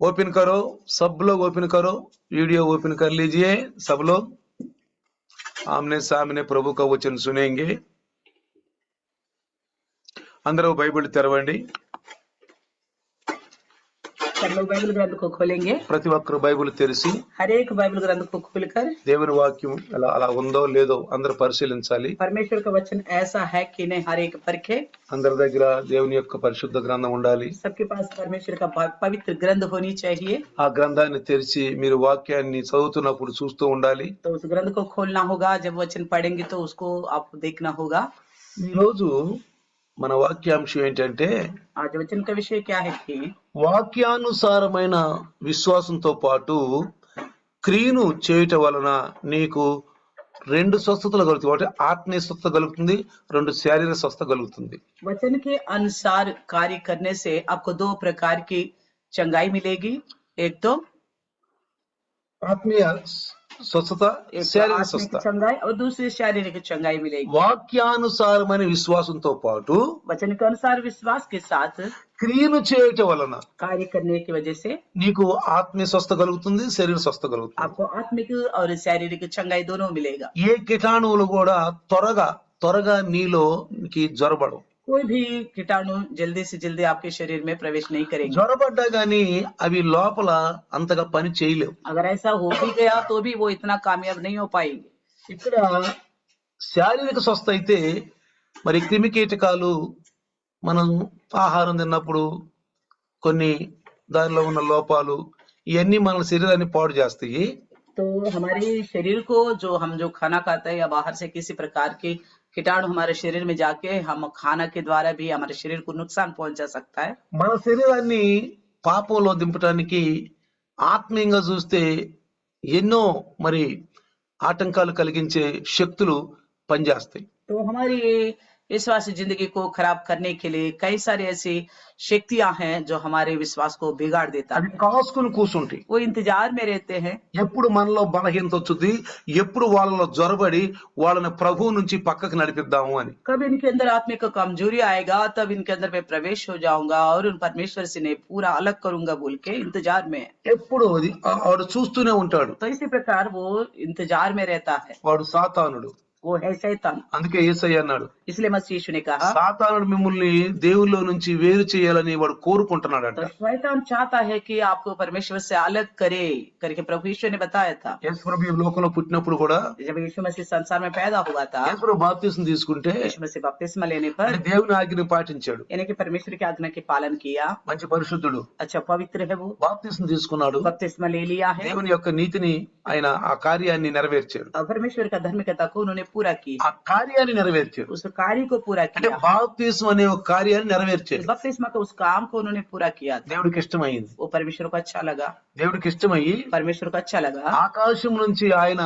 Open करो, सब लोग ओपन करो, वीडियो ओपन कर लीजिए। सब लोग आमने सामने प्रभु का वचन सुनेंगे। अंदर बाइबल తెరవండి। सब लोग बाइबल ग्रंथ को खोलेंगे। ప్రతి ఒక్కరు బైబిల్ తెరిచి हर एक बाइबल ग्रंथ को खोलकर దేవుని వాక్యం అలా ఉందో లేదో అందరూ పరిశీలించాలి। परमेश्वर का वचन ऐसा है कि नहीं हर एक परखे। అందరి దగ్గర దేవుని యొక్క పరిశుద్ధ గ్రంథం ఉండాలి। सबके पास परमेश्वर का पवित्र ग्रंथ होनी चाहिए। ఆ గ్రంథాన్ని తెరిచి మీరు వాక్యాన్ని చదువుతున్నప్పుడు చూస్తూ ఉండాలి। तो उस ग्रंथ को खोलना होगा, जब वचन पढ़ेंगे तो उसको आप देखना होगा। ఈ రోజు మన వాక్యాంశం ఏంటంటే आज वचन का विषय क्या है कि వాక్యానుసారమైన విశ్వాసంతో పాటు క్రియను చేయటం వలన నీకు రెండు స్వస్థతలు కలుగుతాయి। ఒకటి ఆత్మీయ స్వస్థత కలుగుతుంది, రెండు శారీరక స్వస్థత కలుగుతుంది। वचन के अनुसार कार्य करने से आपको दो प्रकार की चंगाई मिलेगी। एक तो ఆత్మీయ స్వస్థత, శారీరక आत्मिक స్వస్థత। चंगाई और दूसरी शारीरिक चंगाई मिलेगी। వాక్యానుసారమైన విశ్వాసంతో పాటు वचन के अनुसार विश्वास के साथ క్రియను చేయటం వలన कार्य करने की वजह से నీకు ఆత్మీయ స్వస్థత కలుగుతుంది, శరీర స్వస్థత కలుగుతుంది। आपको आत्मिक और शारीरिक चंगाई दोनों मिलेगा। ఏ కీటాణువులు కూడా త్వరగా నీలోకి జ్వరబడవు। कोई भी कीटाणु जल्दी से जल्दी आपके शरीर में प्रवेश नहीं करेंगे। జ్వరబడ్డా గానీ అవి లోపల అంతగా పని చేయలేవు। अगर ऐसा हो भी गया तो भी वो इतना कामयाब नहीं हो पाएंगे। ఇక్కడ శారీరక స్వస్థ అయితే మరి క్రిమి కీటకాలు మనం ఆహారం తిన్నప్పుడు కొన్ని దానిలో ఉన్న లోపాలు ఇవన్నీ మన శరీరాన్ని పాడు చేస్తాయి। तो हमारे शरीर को हम जो खाना खाते हैं या बाहर से किसी प्रकार के कीटाणु हमारे शरीर में जाके हम खाना के द्वारा भी हमारे शरीर को नुकसान पहुंचा सकता है। మన శరీరాన్ని పాపంలో దింపడానికి ఆత్మీయంగా చూస్తే ఎన్నో మరి ఆటంకాలు కలిగించే శక్తులు పనిచేస్తాయి। तो हमारी विश्वासी जिंदगी को खराब करने के लिए कई सारी ऐसी शक्तियां हैं जो हमारे विश्वास को बिगाड़ देता అవి है। కాసుకుని కూర్చుంటాయి। वो इंतजार में रहते हैं। ఎప్పుడు మనలో బలహీనత వచ్చుద్ది, ఎప్పుడు వాళ్ళలో జ్వరబడి వాళ్ళని ప్రభువు నుంచి పక్కకు నడిపిద్దాము అని। कब इनके अंदर आत्मिक कमजोरी आएगा तब इनके अंदर मैं प्रवेश हो जाऊंगा और उन परमेश्वर से ने पूरा अलग करूंगा बोल के इंतजार में है। ఎప్పుడు వాడు చూస్తూనే ఉంటాడు। तो इसी प्रकार वो इंतजार में रहता है। వాడు సాతానుడు। वो है शैतान। అందుకే యేసయ్య అన్నాడు, इसलिए मसीह यीशु ने कहा సాతానుడు మిమ్మల్ని దేవుళ్ళలో నుంచి వేరు చేయాలని వాడు కోరుకుంటున్నాడంట। तो शैतान चाहता है कि आपको परमेश्वर से अलग करे करके प्रभु यीशु ने बताया था। యేసు ప్రభు ఈ లోకంలో పుట్టినప్పుడు కూడా जब यीशु मसीह संसार में पैदा हुआ था, యేసు ప్రభు బాప్తిసం తీసుకుంటే यीशु मसीह बपतिस्मा लेने पर దేవుని ఆజ్ఞను పాటించాడు। यानी कि परमेश्वर की आज्ञा के पालन किया। మంచి పరిశుద్ధుడు। अच्छा पवित्र है वो, బాప్తిసం తీసుకున్నాడు। बपतिस्मा ले लिया है దేవుని యొక్క నీతిని ఆయన ఆ కార్యాన్ని నెరవేర్చాడు। और परमेश्वर का धार्मिकता को उन्होंने पूरा किया। ఆ కార్యాన్ని నెరవేర్చాడు उस कार्य को पूरा అంటే किया। బాప్తిసం అనే ఒక కార్యాన్ని నెరవేర్చాడు। बपतिस्मा के उस काम को उन्होंने पूरा किया था। దేవుడికి ఇష్టమైంది। वो परमेश्वर को अच्छा लगा। దేవుడికి ఇష్టమయ్యి परमेश्वर को अच्छा लगा ఆకాశం నుంచి ఆయన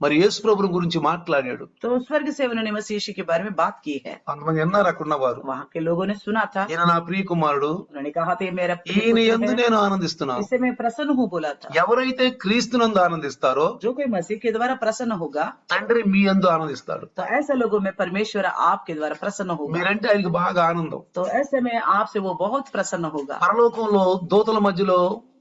మరి యేసు ప్రభువు గురించి మాట్లాడాడు। तो स्वर्ग से उन्होंने मसीह यीशु के बारे में बात की है। కొంతమంది అన్నారు అక్కడున్న వారు, वहाँ के लोगों ने सुना था। ఈయన నా ప్రియ కుమారుడు, उन्होंने कहा था ये मेरा प्रिय ఈయన पुत्र యందు है, నేను ఆనందిస్తున్నాను। इससे मैं प्रसन्न हूँ बोला था। ఎవరైతే క్రీస్తునందు ఆనందిస్తారో जो कोई मसीह के द्वारा प्रसन्न होगा తండ్రి మీ యందు ఆనందిస్తాడు। तो ऐसे लोगों में परमेश्वर आपके द्वारा प्रसन्न होगा। మీరంటే ఆయనకి బాగా ఆనందం। तो ऐसे में आपसे वो बहुत प्रसन्न होगा। పరలోకంలో దూతల మధ్యలో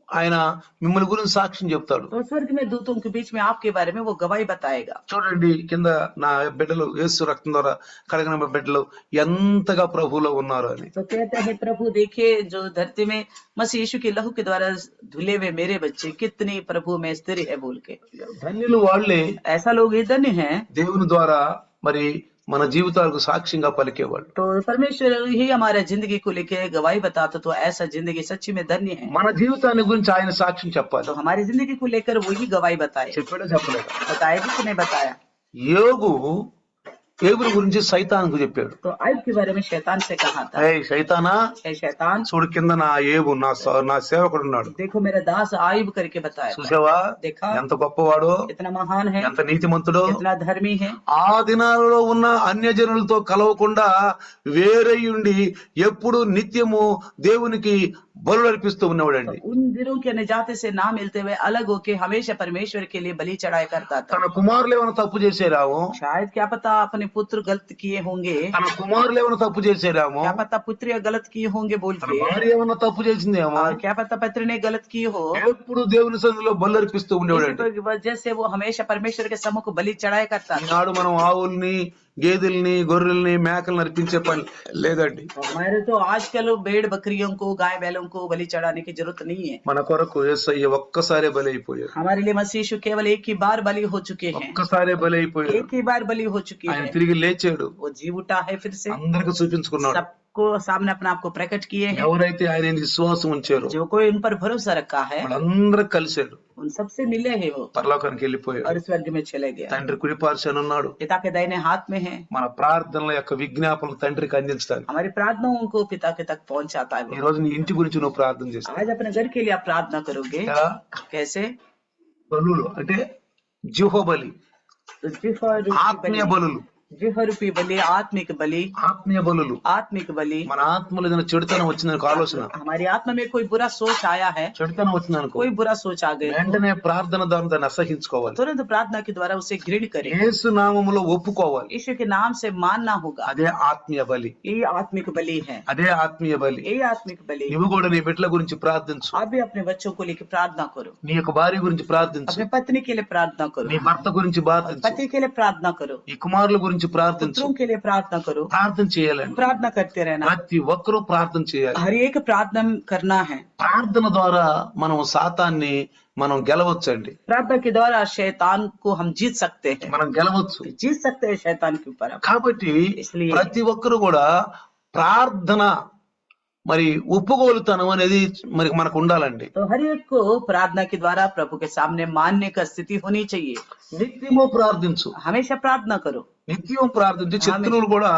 ఆయన మిమ్మల్ని గురించి సాక్ష్యం చెప్తాడు। तो स्वर्ग में दूतों के बीच में आपके बारे में वो गवाही बताएगा। చూడండి కింద నా బిడ్డలు యేసు రక్తం ద్వారా కడిగిన బిడ్డలు ఎంతగా ప్రభువులో ఉన్నారు అని। तो कहते हैं प्रभु देखे जो धरती में मसीह यीशु के लहू के द्वारा धुले हुए मेरे बच्चे कितनी प्रभु में स्थिर है बोल के। ధన్యులు వాళ్ళే ऐसा लोग ही धन्य हैं। దేవుని ద్వారా మరి మన జీవితాలకు సాక్ష్యంగా పలికేవాళ్ళు। तो परमेश्वर ही हमारा जिंदगी को लेके गवाही बताता तो ऐसा जिंदगी सच्ची में धन्य है। మన జీవితాన్ని గురించి ఆయన సాక్ష్యం చెప్పాలి। तो हमारी जिंदगी को लेकर वही गवाही बताए। చెప్పాడో చెప్పలేదా? बताएगी कि नहीं बताया? యోగుని గురించి సైతానుకు చెప్పాడు। तो आयब के बारे में शैतान से कहा था, ఏ సైతానా, हे शैतान చూడు కింద నా నా సేవకుడు ఉన్నాడు, देखो मेरा दास आयब करके बताया। చూసావా देखा ఎంత గొప్పవాడో, इतना महान है, ఎంత నీతిమంతుడో। इतना धर्मी है। ఆ దినాలలో ఉన్న అన్యజనులతో కలవకుండా వేరయ్యుండి ఎప్పుడు నిత్యము దేవునికి బలులు అర్పిస్తూ ఉన్నవాడండి। उन दिनों के नजाते से ना मिलते हुए अलग होके हमेशा परमेश्वर के लिए बलि चढ़ाया करता था। తన కుమారులు ఏమైనా తప్పు చేసేరావు, शायद क्या पता अपने पुत्र गलत किए होंगे, తన కుమారులు ఏమైనా తప్పు చేశారేమో, क्या पता पुत्रियां गलत किए होंगे बोल తన के, భార్య ఏమైనా తప్పు చేసిందేమో, और क्या पता पत्नी ने गलत की हो। ఎప్పుడు దేవుని సన్నిధిలో బల్లర్పిస్తూ ఉండేవాడండి. इसी वजह से वो हमेशा परमेश्वर के सम्मुख बलि चढ़ाया करता था। ఈనాడు మనం ఆవుల్ని, గేదెల్ని, గొర్రెల్ని, మేకలను అర్పించే పని లేదండి. हमारे तो आजकल भेड़ बकरियों को, गाय बैलों को बलि चढ़ाने की जरूरत नहीं है। మన కొరకు యేసయ్య ఒక్కసారే బలి అయిపోయాడు. हमारे लिए मसीह यीशु केवल एक ही बार बलि हो चुके हैं, ఒక్కసారే బలి అయిపోయాడు. एक ही बार बलि हो चुकी ఆయన है। తిరిగి లేచాడు, वो जी उठा है फिर से, అందరికి చూపించుకున్నాడు. सबको सामने अपने आप को प्रकट किए हैं। ఎవరైతే ఆయన విశ్వాసం ఉంచారో जो कोई उन पर भरोसा रखा है, వాళ్ళందరూ కలిశాడు, उन सबसे मिले हैं वो, పరలోకానికి వెళ్ళిపోయాడు. और स्वर्ग में चले गए। తండ్రి కుడిపార్శ్వన ఉన్నాడు. पिता के दाहिने हाथ में है। మన ప్రార్థనల యొక్క విజ్ఞాపనలు తండ్రికి అందించడానికి. हमारी प्रार्थनाओं को पिता के तक पहुंचाता है ఈ वो। రోజు నీ ఇంటి గురించి నువ్వు ప్రార్థన చేస్తావు. आज अपने घर के लिए आप प्रार्थना करोगे, ఎలా? कैसे? బలులు అంటే జిహ్వ బలి, तो जिह्वा ఆత్మీయ బలులు, रूपी बलि, आत्मिक बलि, ఆత్మీయ బలులు. आत्मिक बलि। మన ఆత్మలో ఏదైనా చెడుతనం వచ్చిందనుకో, ఆలోచన हमारी आत्मा में कोई बुरा सोच आया है, చెడుతనం వచ్చిందనుకో, कोई बुरा सोच आ गए, వెంటనే ప్రార్థన ద్వారా దాన్ని అసహించుకోవాలి. तुरंत प्रार्थना के द्वारा उसे घृण करें, యేసు నామములో ఒప్పుకోవాలి. यीशु के नाम से मानना होगा। అదే ఆత్మీయ బలి, यही आत्मिक बलि है, అదే ఆత్మీయ బలి. यही आत्मिक बलि। నువ్వు కూడా నీ బిడ్డల గురించి ప్రార్థించు, आप भी अपने बच्चों को लेकर प्रार्थना करो, నీ యొక్క భార్య గురించి ప్రార్థించు, अपने पत्नी के लिए प्रार्थना करो, నీ భర్త గురించి ప్రార్థించు, पति के लिए प्रार्थना करो, నీ కుమారుల గురించి ప్రార్థించు. पुत्रों के लिए प्रार्थना करो। ప్రార్థన చేయాలండి. प्रार्थना करते रहना, ప్రతి ఒక్కరూ ప్రార్థన చేయాలి. हर एक प्रार्थना करना है। ప్రార్థన ద్వారా మనం సాతాన్ని మనం గెలవచ్చండి, प्रार्थना के द्वारा शैतान को हम जीत सकते हैं, మనం గెలవచ్చు. जीत सकते हैं शैतान के ऊपर। కాబట్టి इसलिए ప్రతి ఒక్కరు కూడా ప్రార్థన మరి ఒప్పుకోలుతనం అనేది మరి మనకు ఉండాలండి. तो हर एक को प्रार्थना के द्वारा प्रभु के सामने मानने का स्थिति होनी चाहिए। నిత్యము ప్రార్థించు, हमेशा प्रार्थना करो, నిత్యం ప్రార్థించి శత్రువులు కూడా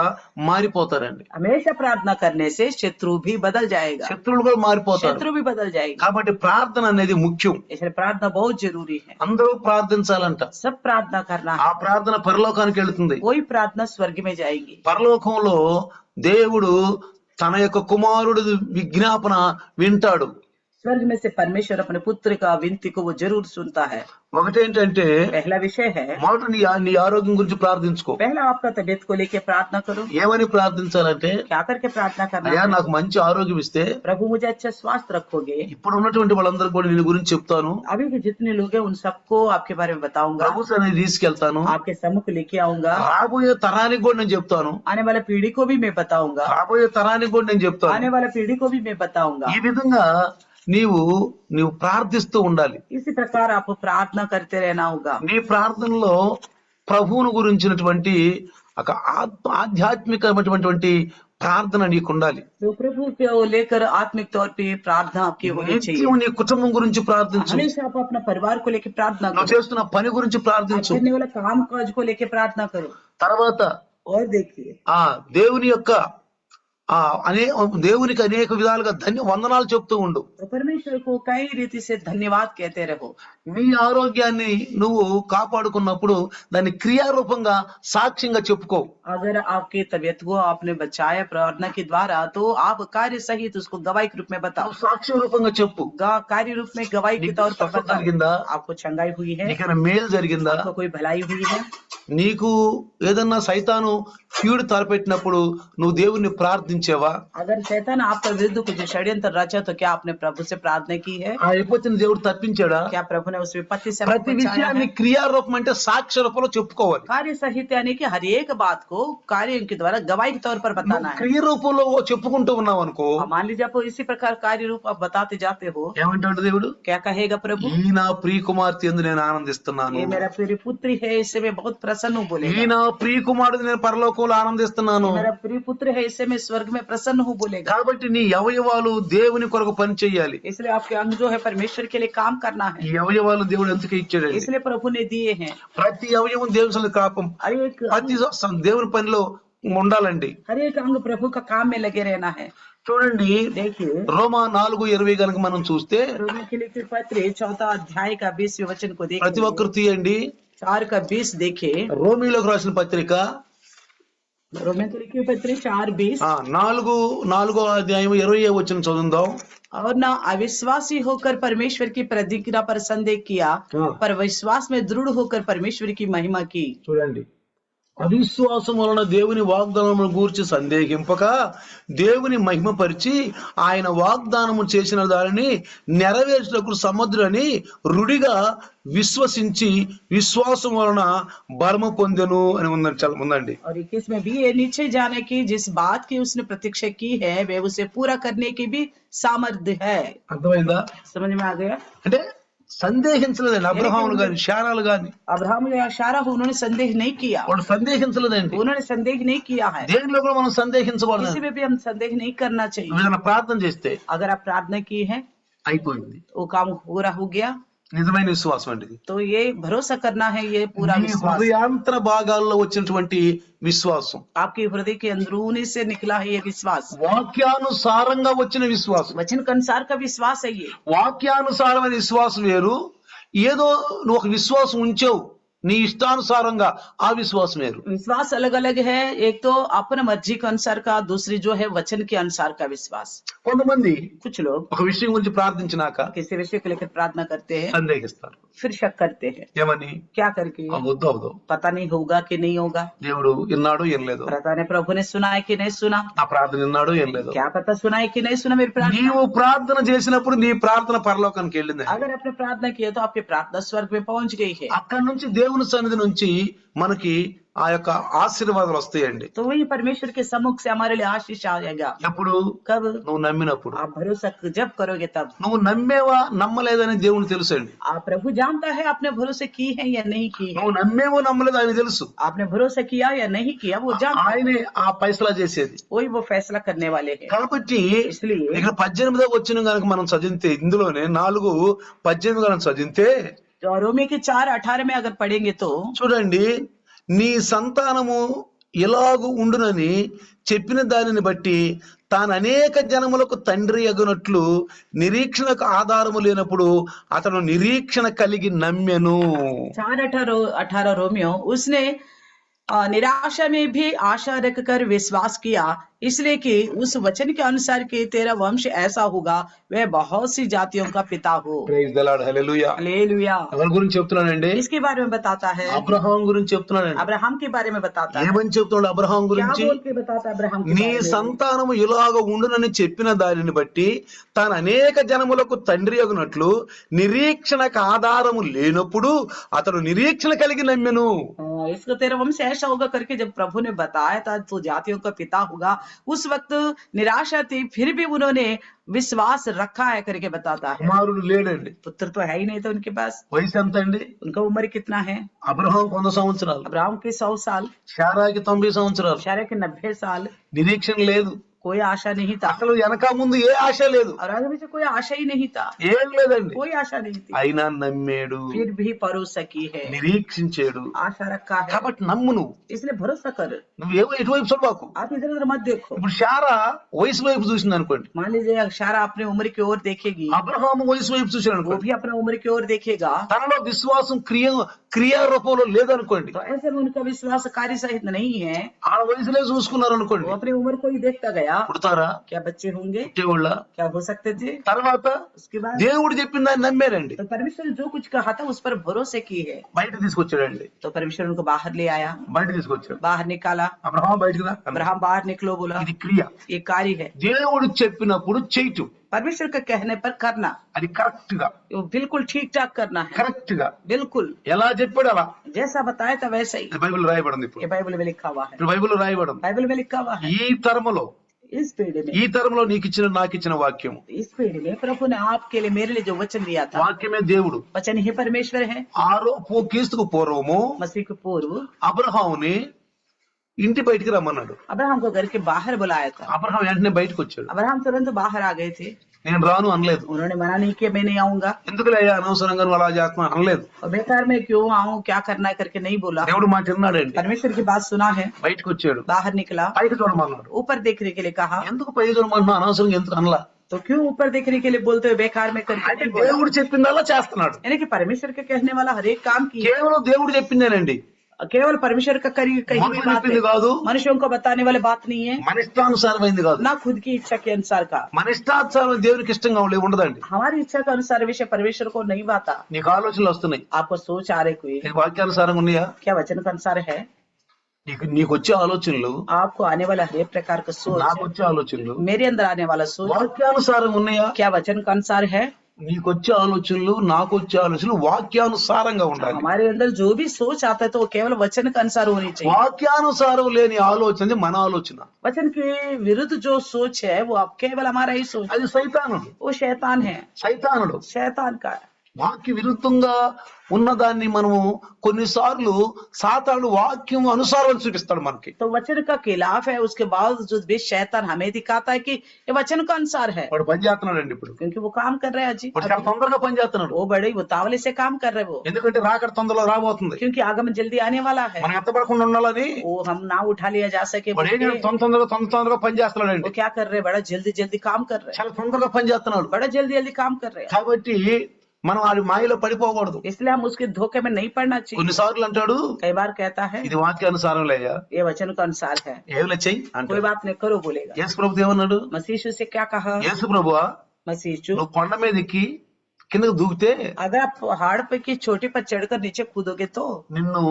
మారిపోతారండి. हमेशा प्रार्थना करने से शत्रु भी बदल जाएगा, శత్రువులు కూడా మారిపోతారు. शत्रु भी बदल जाएगा। కాబట్టి ప్రార్థన అనేది ముఖ్యం. इसलिए प्रार्थना बहुत जरूरी है, అందరూ ప్రార్థించాలంట. सब प्रार्थना करना ఆ है। ప్రార్థన పరలోకానికి వెళుతుంది. कोई प्रार्थना स्वर्ग में जाएगी। పరలోకంలో దేవుడు తన యొక్క కుమారుడు విజ్ఞాపన వింటాడు. स्वर्ग में से परमेश्वर अपने पुत्र का विनती को वो जरूर सुनता है। ఒకటేంటంటే पहला विषय है, మొదట నీ ఆరోగ్యం గురించి ప్రార్థించుకో. पहला आपका तबीयत को लेके प्रार्थना करो। ఏమని ప్రార్థించాలంటే, क्या करके प्रार्थना करना అయ్యా है? నాకు మంచి ఆరోగ్యం ఇస్తే प्रभु मुझे अच्छा स्वास्थ्य रखोगे। ఇప్పుడు ఉన్నటువంటి వాళ్ళందరూ కూడా నేను గురించి చెప్తాను, अभी के जितने लोग हैं उन सबको आपके बारे में बताऊंगा, ప్రభు సన్నిధికి తీసుకెళ్తాను, आपके सम्मुख लेके आऊंगा, రాబోయే తరానికి కూడా నేను చెప్తాను, आने वाला पीढ़ी को भी मैं बताऊंगा, రాబోయే తరానికి కూడా నేను చెప్తాను. आने वाला पीढ़ी को भी मैं बताऊंगा। ఈ విధంగా నీవు ప్రార్థిస్తూ ఉండాలి. इसी प्रकार आपको प्रार्थना करते रहना होगा। నీ ప్రార్థనలో ప్రభువును గురించినటువంటి ఒక ఆధ్యాత్మికమైనటువంటి ప్రార్థన నీకు ఉండాలి. तो प्रभु को लेकर आत्मिक तौर पे प्रार्थना आपकी होनी चाहिए। నిత్యం నీ కుటుంబం గురించి ప్రార్థించు, हमेशा आप अपना परिवार को लेकर प्रार्थना నువ్వు करो, చేస్తున్న పని గురించి आप ప్రార్థించు. करने वाला काम काज को लेकर प्रार्थना करो। తర్వాత और देखिए దేవుని యొక్క దేవునికి అనేక విధాలుగా వందనాలు చెప్తూ ఉండు. तो परमेश्वर को कई रीति से धन्यवाद कहते रहो। నీ ఆరోగ్యాన్ని నువ్వు కాపాడుకున్నప్పుడు దాన్ని క్రియారూపంగా సాక్ష్యంగా చెప్పుకో. अगर आपकी तबीयत को आपने बचाया प्रार्थना के द्वारा, तो आप कार्य सहित उसको गवाही के रूप में बताओ। సాక్ష్య రూపంగా చెప్పు. कार्य रूप में गवाही के तौर पर बताओ। జరిగిందా, आपको चंगाई हुई है, నీకైనా మేలు జరిగిందా, आपको कोई भलाई हुई है। నీకు ఏదన్నా సైతాను కీడు తలపెట్టినప్పుడు నువ్వు దేవుణ్ణి ప్రార్థించేవా? अगर शैतान आपके विरुद्ध कुछ षड्यंत्र रचा, तो क्या आपने प्रभु से प्रार्थना की है? ఆ విపత్తిని దేవుడు తప్పించాడా? क्या प्रभु ने उस विपत्ति से ప్రతి बचाया విషయాన్ని है? క్రియారూపం అంటే సాక్ష్య రూపంలో చెప్పుకోవాలి. कार्य सहित यानी कि हर एक बात को कार्यों के द्वारा गवाही के तौर पर बताना है। క్రియ రూపంలో చెప్పుకుంటూ ఉన్నావు అనుకో, मान लीजिए आप इसी प्रकार कार्य रूप आप बताते जाते हो, ఏమంటాడు దేవుడు? क्या कहेगा प्रभु? ఈ నా ప్రియ కుమార్తె యందు నేను ఆనందిస్తున్నాను, ये मेरा प्रिय पुत्री है, इससे मैं बहुत प्रसन्न हूँ ఈ बोलेगा। నా ప్రియ కుమారుడు నేను పరలోకంలో ఆనందిస్తున్నాను. मेरा प्रिय पुत्र है, इससे मैं स्वर्ग में प्रसन्न हूँ बोलेगा। కాబట్టి నీ అవయవాలు దేవుని కొరకు పని చేయాలి. इसलिए आपके अंग जो है परमेश्वर के लिए काम करना ఈ है, అవయవాలు దేవుడు ఎందుకు ఇచ్చాడండి? इसलिए प्रभु ने दिए हैं। ప్రతి అవయవం దేవుని సన్నిధిలో కాపం, हर एक ప్రతి దేవుని పనిలో ఉండాలండి. हर एक अंग प्रभु का काम में लगे रहना है। చూడండి, देखिए రోమా 4:20 కనుక మనం చూస్తే, रोमियो के लिखित पत्र 4 अध्याय का 20वें वचन को ప్రతి देखिए, ఒక్కరు తీయండి. 4 का 20 देखे। రోమీలోకి రాసిన పత్రిక रोमियो के लिखित पत्र 4:20। 4వ అధ్యాయం 20వ వచనం చదువుదాం. और न अविश्वासी होकर परमेश्वर की प्रतिज्ञा पर संदेह किया, पर विश्वास में दृढ़ होकर परमेश्वर की महिमा की। చూడండి, అవిశ్వాసం వలన దేవుని వాగ్దానమును గూర్చి సందేహింపక దేవుని మహిమపరిచి ఆయన వాగ్దానము చేసిన దానిని నెరవేర్చుటకు సమర్థుడని రుడిగా విశ్వసించి విశ్వాసం వలన బలము పొందెను అని ఉందండి. और 21 में भी ये नीचे जाने की जिस बात की उसने प्रतीक्षा की है वे उसे पूरा करने की भी सामर्थ्य है। అర్థమైందా? समझ में आ गया? అంటే సందేహించలేదండి అబ్రహామును గాని శారాలు గాని. अब्राहम या शारा उन्होंने संदेह नहीं किया, వాళ్ళు సందేహించలేదండి. उन्होंने संदेह नहीं किया है। దేనిలో కూడా మనం సందేహించకూడదు. किसी में भी हम संदेह नहीं करना चाहिए। ఏదైనా ప్రార్థన చేస్తే अगर आप प्रार्थना की है అయిపోయింది, वो काम पूरा हो गया, నిజమైన విశ్వాసం అండి ఇది. तो ये भरोसा करना है, ये पूरा మీ विश्वास హృదయాంతర భాగాల్లో వచ్చినటువంటి విశ్వాసం, आपके हृदय के अंदरूनी से निकला है ये विश्वास, వాక్యానుసారంగా వచ్చిన విశ్వాసం. वचन के अनुसार का विश्वास है ये। వాక్యానుసారమైన విశ్వాసం వేరు, ఏదో నువ్వు ఒక విశ్వాసం ఉంచావు నీ ఇష్టానుసారంగా, ఆ విశ్వాసం వేరు. विश्वास अलग अलग है, एक तो अपने मर्जी के अनुसार का, दूसरी जो है वचन के अनुसार का विश्वास। కొంతమంది कुछ लोग ఒక విషయం గురించి ప్రార్థించినాక किसी विषय को लेकर प्रार्थना करते हैं, సందేహిస్తారు. फिर शक करते हैं, ఏమని? क्या करके అవద్దు అవదు, पता नहीं होगा कि नहीं होगा, దేవుడు విన్నాడు ఏం లేదు, पता नहीं प्रभु ने सुना है कि नहीं सुना, ఆ ప్రార్థన విన్నాడు ఏం లేదు. क्या पता सुना है कि नहीं सुना मेरी प्रार्थना। నీవు ప్రార్థన చేసినప్పుడు నీ ప్రార్థన పరలోకానికి వెళ్ళింది. अगर आपने प्रार्थना की है तो आपकी प्रार्थना स्वर्ग में पहुंच गई है, అక్కడి నుంచి దేవుని సన్నిధి నుంచి మనకి ఆ యొక్క ఆశీర్వాదాలు వస్తాయండి. तो वही परमेश्वर के सम्मुख से हमारे लिए आशीष आएगा। ఎప్పుడు? कब? నువ్వు నమ్మినప్పుడు. आप भरोसा जब करोगे तब। నువ్వు నమ్మేవా నమ్మలేదని దేవుని తెలుసండి. आप प्रभु जानता है आपने भरोसा की है या नहीं की है, నువ్వు నమ్మేవో నమ్మలేదు ఆయన తెలుసు. आपने भरोसा किया या नहीं किया वो जानता है, ఆయనే ఆ ఫైసలా చేసేది. वही वो फैसला करने वाले हैं। కాబట్టి इसलिए ఇక్కడ 18వ వచనం కనుక మనం చదివితే, ఇందులోనే 4:18 కనుక చదివితే जो रोमी के 4:18 में अगर पढ़ेंगे तो చూడండి, నీ సంతానము ఇలాగు ఉండునని చెప్పిన దానిని బట్టి తాను అనేక జనములకు తండ్రి అగునట్లు నిరీక్షణకు ఆధారము లేనప్పుడు అతను నిరీక్షణ కలిగి నమ్మెను. 4:18 रोमियो उसने निराशा में भी आशा रखकर विश्वास किया, इसलिए कि उस वचन के अनुसार कि तेरा वंश ऐसा होगा वह बहुत सी जातियों का पिता हो। Praise the Lord, hallelujah. Hallelujah. ఎవరి గురించి చెప్తున్నానండి? इसके बारे में बताता है, అబ్రహాం గురించి చెప్తున్నానండి. अब्राहम के बारे में बताता है। ఏమని చెప్తున్నాడు అబ్రహాం क्या గురించి? बोल के बताता है अब्राहम के నీ बारे में? సంతానము ఇలాగ ఉండునని చెప్పిన దానిని బట్టి తాను అనేక జనములకు తండ్రి అగునట్లు నిరీక్షణకు ఆధారము లేనప్పుడు అతడు నిరీక్షణ కలిగి నమ్మెను. इसको तेरा वंश ऐसा होगा करके जब प्रभु ने बताया था तो जातियों का पिता होगा, उस वक्त निराशा थी, फिर भी उन्होंने विश्वास रखा है करके बताता है। కుమారుడు లేడండి. पुत्र तो है ही नहीं था उनके पास। వయసు ఎంత అండి? उनका उम्र कितना है? అబ్రహాం 100 సంవత్సరాలు, अब्राहम के 100 साल, శారాకి 90 సంవత్సరాలు. शारा के 90 साल। నిరీక్షణ లేదు, कोई आशा नहीं था, అసలు వెనక ముందు ఏ ఆశ లేదు, और आगे पीछे कोई आशा ही नहीं था, ఏం లేదండి. कोई आशा नहीं थी, అయినా నమ్మేడు, फिर भी भरोसा की है, నిరీక్షించాడు. आशा रखा है, కాబట్టి నమ్ము. నువ్వు इसलिए भरोसा कर। నువ్వేమో ఎటువైపు చూడబాకు. आप इधर उधर मत देखो। ఇప్పుడు శారా వయసు వైపు చూసింది అనుకోండి, मान लीजिए शारा अपने उम्र की ओर देखेगी, అబ్రహాము వయసు వైపు చూసాడు वो అనుకోండి, भी अपने उम्र की ओर देखेगा, తనలో విశ్వాసం క్రియారూపంలో లేదనుకోండి, तो ऐसे में उनका विश्वास कार्य सहित नहीं है, ఆ వయసులో చూసుకున్నారు అనుకోండి, वो अपनी उम्र को ही देखता गया, పుడతారా? क्या बच्चे होंगे, పుట్టేవాళ్ళ? क्या हो सकते थे। తర్వాత उसके बाद దేవుడు చెప్పిన దాన్ని నమ్మారండి, तो परमेश्वर ने जो कुछ कहा था उस पर भरोसे की है, బయట తీసుకొచ్చాడండి. तो परमेश्वर उनको बाहर ले आया, బయట తీసుకొచ్చాడు. बाहर निकाला। అబ్రహాం బయటకు రా అన్నాడు. अब्राहम बाहर निकलो बोला, ఇది క్రియ. ये कार्य है, దేవుడు చెప్పినప్పుడు చేయటం, परमेश्वर के कहने पर करना, అది करेक्ट గా, वो बिल्कुल ठीक ठाक करना है, కరెక్ట్ గా बिल्कुल ఎలా చెప్పాడు అలా. जैसा बताया था वैसा ही। ఇది బైబిల్ రాయబడింది. ఇప్పుడు ये बाइबल में लिखा हुआ है, ఇప్పుడు బైబిల్ రాయబడింది. बाइबल में लिखा हुआ है। ఈ తరములో, इस पीढ़ी में, ఈ తరములో నీకు ఇచ్చిన నాకు ఇచ్చిన వాక్యం, इस पीढ़ी में प्रभु ने आपके लिए मेरे लिए जो वचन दिया था, వాక్యమే దేవుడు. वचन ही परमेश्वर है। క్రీస్తుకు పూర్వము मसीह के पूर्व అబ్రహాముని ఇంటి బయటికి రమ్మన్నాడు. अब्राहम को घर के बाहर बुलाया था, అబ్రహాం వెంటనే బయటకు వచ్చాడు. अब्राहम तुरंत बाहर आ गए थे, నేను రాను అనలేదు. उन्होंने मना नहीं किया मैं नहीं आऊंगा, ఎందుకులే అయ్యా అనవసరంగా నువ్వు అలా చేస్తున్నావు అనలేదు. और बेकार में क्यों आऊं, क्या करना है करके नहीं बोला। దేవుడు మాట విన్నాడండి. परमेश्वर की बात सुना है, బయటకు వచ్చాడు. बाहर निकला, పైకి చూడమన్నాడు. ऊपर देखने के लिए कहा, ఎందుకు పైకి చూడమంటున్నావు, అనవసరంగా ఎందుకు అనలా. तो क्यों ऊपर देखने के लिए बोलते हुए बेकार में करके అంటే नहीं बोला। దేవుడు చెప్పిందల్లా చేస్తున్నాడు. यानी कि परमेश्वर के कहने वाला हर एक काम की కేవలం దేవుడు చెప్పిందేనండి, केवल परमेश्वर का कही कही हुई మనుషులు बात చెప్పింది है, కాదు, मनुष्यों को बताने वाले बात नहीं है, మన ఇష్టానుసారమైంది కాదు. ना खुद की इच्छा के अनुसार का। మన ఇష్టానుసారం దేవునికి ఇష్టంగా ఉండదండి. हमारी इच्छा के अनुसार विषय परमेश्वर को नहीं बाता। నీకు ఆలోచనలు వస్తున్నాయి, आपको सोच आ रही कोई, నీకు వాక్యానుసారంగా ఉన్నాయా? क्या वचन के अनुसार है? నీకు వచ్చే ఆలోచనలు, आपको आने वाला हर एक प्रकार का सोच, నాకు వచ్చే ఆలోచనలు मेरे अंदर आने वाला सोच వాక్యానుసారం ఉన్నాయా? क्या वचन का अनुसार है? నీకు వచ్చే ఆలోచనలు, నాకు వచ్చే ఆలోచనలు వాక్యానుసారంగా ఉండాలి. हमारे अंदर जो भी सोच आता है तो वो केवल वचन के अनुसार होनी चाहिए। వాక్యానుసారం లేని ఆలోచన మన ఆలోచన, वचन के विरुद्ध जो सोच है वो आप केवल हमारा ही सोच, అది సైతానుడు. वो शैतान है, शैतान का है। వాక్య విరుద్ధంగా ఉన్నదాన్ని మనము కొన్నిసార్లు సాతానుడు వాక్యం అనుసారం చూపిస్తాడు మనకి. तो वचन का खिलाफ है, उसके बावजूद भी शैतान हमें दिखाता है कि ये वचन का अनुसार है, వాడు పని చేస్తున్నాడండి ఇప్పుడు. क्योंकि वो काम कर रहे हैं जी, వాడు చాలా తొందరగా పని చేస్తున్నాడు. वो बड़े उतावले से काम कर रहे हैं वो, ఎందుకంటే రాకడ తొందరలో రాబోతుంది. क्योंकि आगमन जल्दी आने वाला है। మనం ఎత్తపడకుండా ఉండాలని वो हम ना उठा लिया जा सके, వాడు ఏం చేస్తున్నాడు? తొందరగా పని చేస్తున్నాడండి. वो क्या कर रहे हैं? बड़ा जल्दी जल्दी काम कर रहे हैं, చాలా తొందరగా పని చేస్తున్నాడు. बड़ा जल्दी जल्दी काम कर रहे हैं। కాబట్టి మనం వాడి మాయలో పడిపోకూడదు. इसलिए हम उसके धोखे में नहीं पड़ना चाहिए। కొన్నిసార్లు అంటాడు, कई बार कहता है ఇది వాక్యానుసారం లేయా, ये वचन का अनुसार है, ఏమిలే చెయ్యి कोई అంటాడు. बात नहीं करो बोलेगा। యేసు ప్రభు ఏమన్నాడు? मसीह यीशु से क्या कहा? యేసు ప్రభువా, मसीह यीशु, నువ్వు కొండ మీద ఎక్కి కిందకు దూకితే अगर आप पहाड़ पे की चोटी पर चढ़कर नीचे कूदोगे तो నిన్ను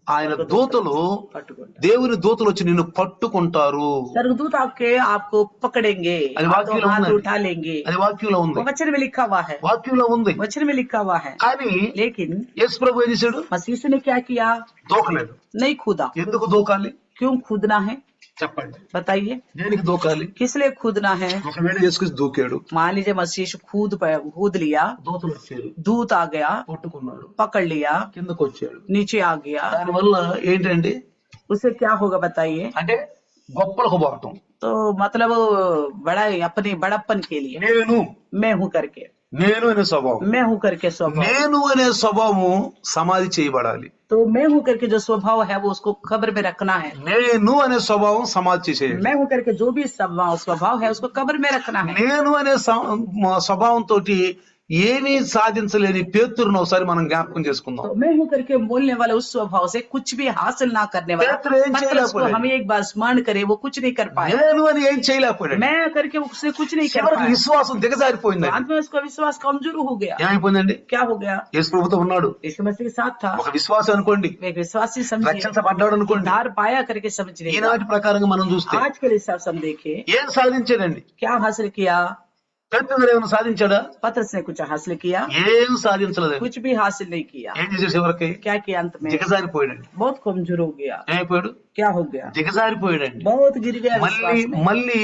ఆయన దూతలు, पटकोगे, దేవుని దూతలు వచ్చి నిన్ను పట్టుకుంటారు. स्वर्गदूत आपको पकड़ेंगे, అది వాక్యంలో हाथ ఉన్నది. उठा लेंगे। అది వాక్యంలో ఉంది, वो वचन में लिखा हुआ है, వాక్యంలో ఉంది. वचन में लिखा हुआ है। కానీ लेकिन యేసు ప్రభు ఏం చేశాడు? मसीह यीशु ने क्या किया? దూకలేదు. नहीं कूदा। ఎందుకు దూకాలి क्यों कूदना है చెప్పండి? बताइए, దేనికి దూకాలి? किस लिए कूदना है? ఒకవేళ యేసుక్రీస్తు దూకాడు, मान लीजिए मसीह यीशु कूद लिया, దూతలు వచ్చారు, दूत आ गया, పట్టుకున్నాడు, पकड़ लिया, కిందకు వచ్చాడు. नीचे आ गया, దానివల్ల ఏంటండి उससे क्या होगा बताइए? అంటే గొప్పలకు పోవటం. तो मतलब बड़ा अपने बड़प्पन के लिए मैं हूं करके, నేను అనే స్వభావం, मैं हूं करके स्वभाव, నేను అనే స్వభావము సమాధి చేయబడాలి. तो मैं हूं करके जो स्वभाव है वो उसको कब्र में रखना है। నేను అనే స్వభావం సమాధి చేసేయాలి. मैं हूं करके जो भी स्वभाव है उसको कब्र में रखना है। నేను అనే స్వభావంతో ఏమీ సాధించలేని పేతురును ఒకసారి మనం జ్ఞాపకం చేసుకుందాం. तो मैं हूं करके बोलने वाला उस स्वभाव से कुछ भी हासिल ना करने वाला पेत्र ఏం पतरस को చేయలేకపోయాడు. हम एक बार स्मरण करें, वो कुछ नहीं कर पाया, నేను అని ఏం చేయలేకపోయాడు. मैं करके उसने कुछ नहीं कर చివరికి पाया, విశ్వాసం దిగజారిపోయింది. अंत में उसका विश्वास कमजोर हो गया। ఏమైపోయిందండి? क्या हो गया? యేసు ప్రభుతో ఉన్నాడు, यीशु मसीह के साथ था, ఒక విశ్వాసం అనుకోండి, एक विश्वासी समझे, రక్షించబడ్డాడు అనుకోండి. उद्धार पाया करके समझने का। ఈనాటి ప్రకారంగా మనం చూస్తే आज के हिसाब से हम देखें ఏం సాధించాడండి? क्या हासिल किया? పేతురు ఏమైనా సాధించాడా? पतरस ने कुछ हासिल किया? ఏం సాధించలేదు. कुछ भी हासिल नहीं किया। ఏం చేసే చివరికి क्या किया? अंत में దిగజారిపోయాడండి. बहुत कमजोर हो गया। ఏమైపోయాడు? क्या हो गया? దిగజారిపోయాడండి. बहुत गिर गया మళ్ళీ विश्वास में। మళ్ళీ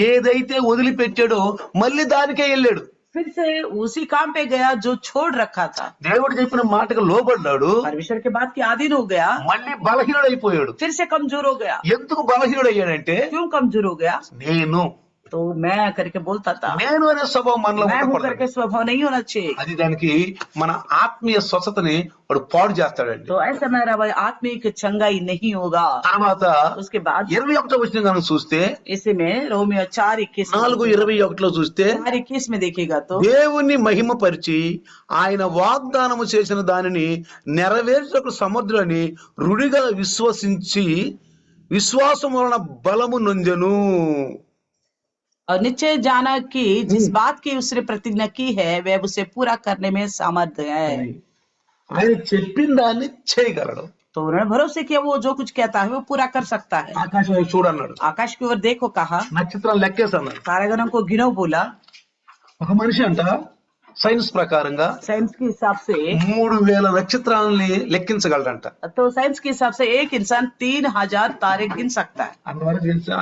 ఏదైతే వదిలిపెట్టాడో మళ్ళీ దానికే వెళ్ళాడు. फिर से उसी काम पे गया जो छोड़ रखा था, దేవుడు చెప్పిన మాటకు లోబడ్డాడు, परमेश्वर के बात के अधीन हो गया, మళ్ళీ బలహీనుడైపోయాడు. फिर से कमजोर हो गया। ఎందుకు బలహీనుడయ్యాడంటే, क्यों कमजोर हो गया? నేను तो मैं करके बोलता था, నేను అనే స్వభావం మనలో मैं हूं ఉండకూడదు. करके स्वभाव नहीं होना चाहिए। అది దానికి మన ఆత్మీయ స్వచ్ఛతని వాడు పాడు చేస్తాడండి. तो ऐसा मेरा भाई आत्मिक चंगाई नहीं होगा। తర్వాత उसके बाद 21వ వచనం కనుక చూస్తే, इसी में रोमियो 4:21 4:21 చూస్తే, 4:21 में देखिएगा तो దేవుణ్ణి మహిమపరిచి ఆయన వాగ్దానము చేసిన దానిని నెరవేర్చుటకు సమర్థుడని రుడిగా విశ్వసించి విశ్వాసం వలన బలము నొందెను. और निश्चय जाना कि जिस बात की उसने प्रतिज्ञा की है वह उसे पूरा करने में सामर्थ्य है। ఆయన చెప్పిన దాన్ని చేయగలడు. तो उन्होंने भरोसे किया वो जो कुछ कहता है वो पूरा कर सकता है। ఆకాశం వైపు చూడన్నాడు, आकाश की ओर देखो कहा, నక్షత్రాలు లెక్కేసన్నాడు. तारागणों को गिनो बोला। ఒక మనిషి అంట సైన్స్ ప్రకారంగా साइंस के हिसाब से 3000 నక్షత్రాలని లెక్కించగలడంట. तो साइंस के हिसाब से एक इंसान 3000 तारे गिन सकता है।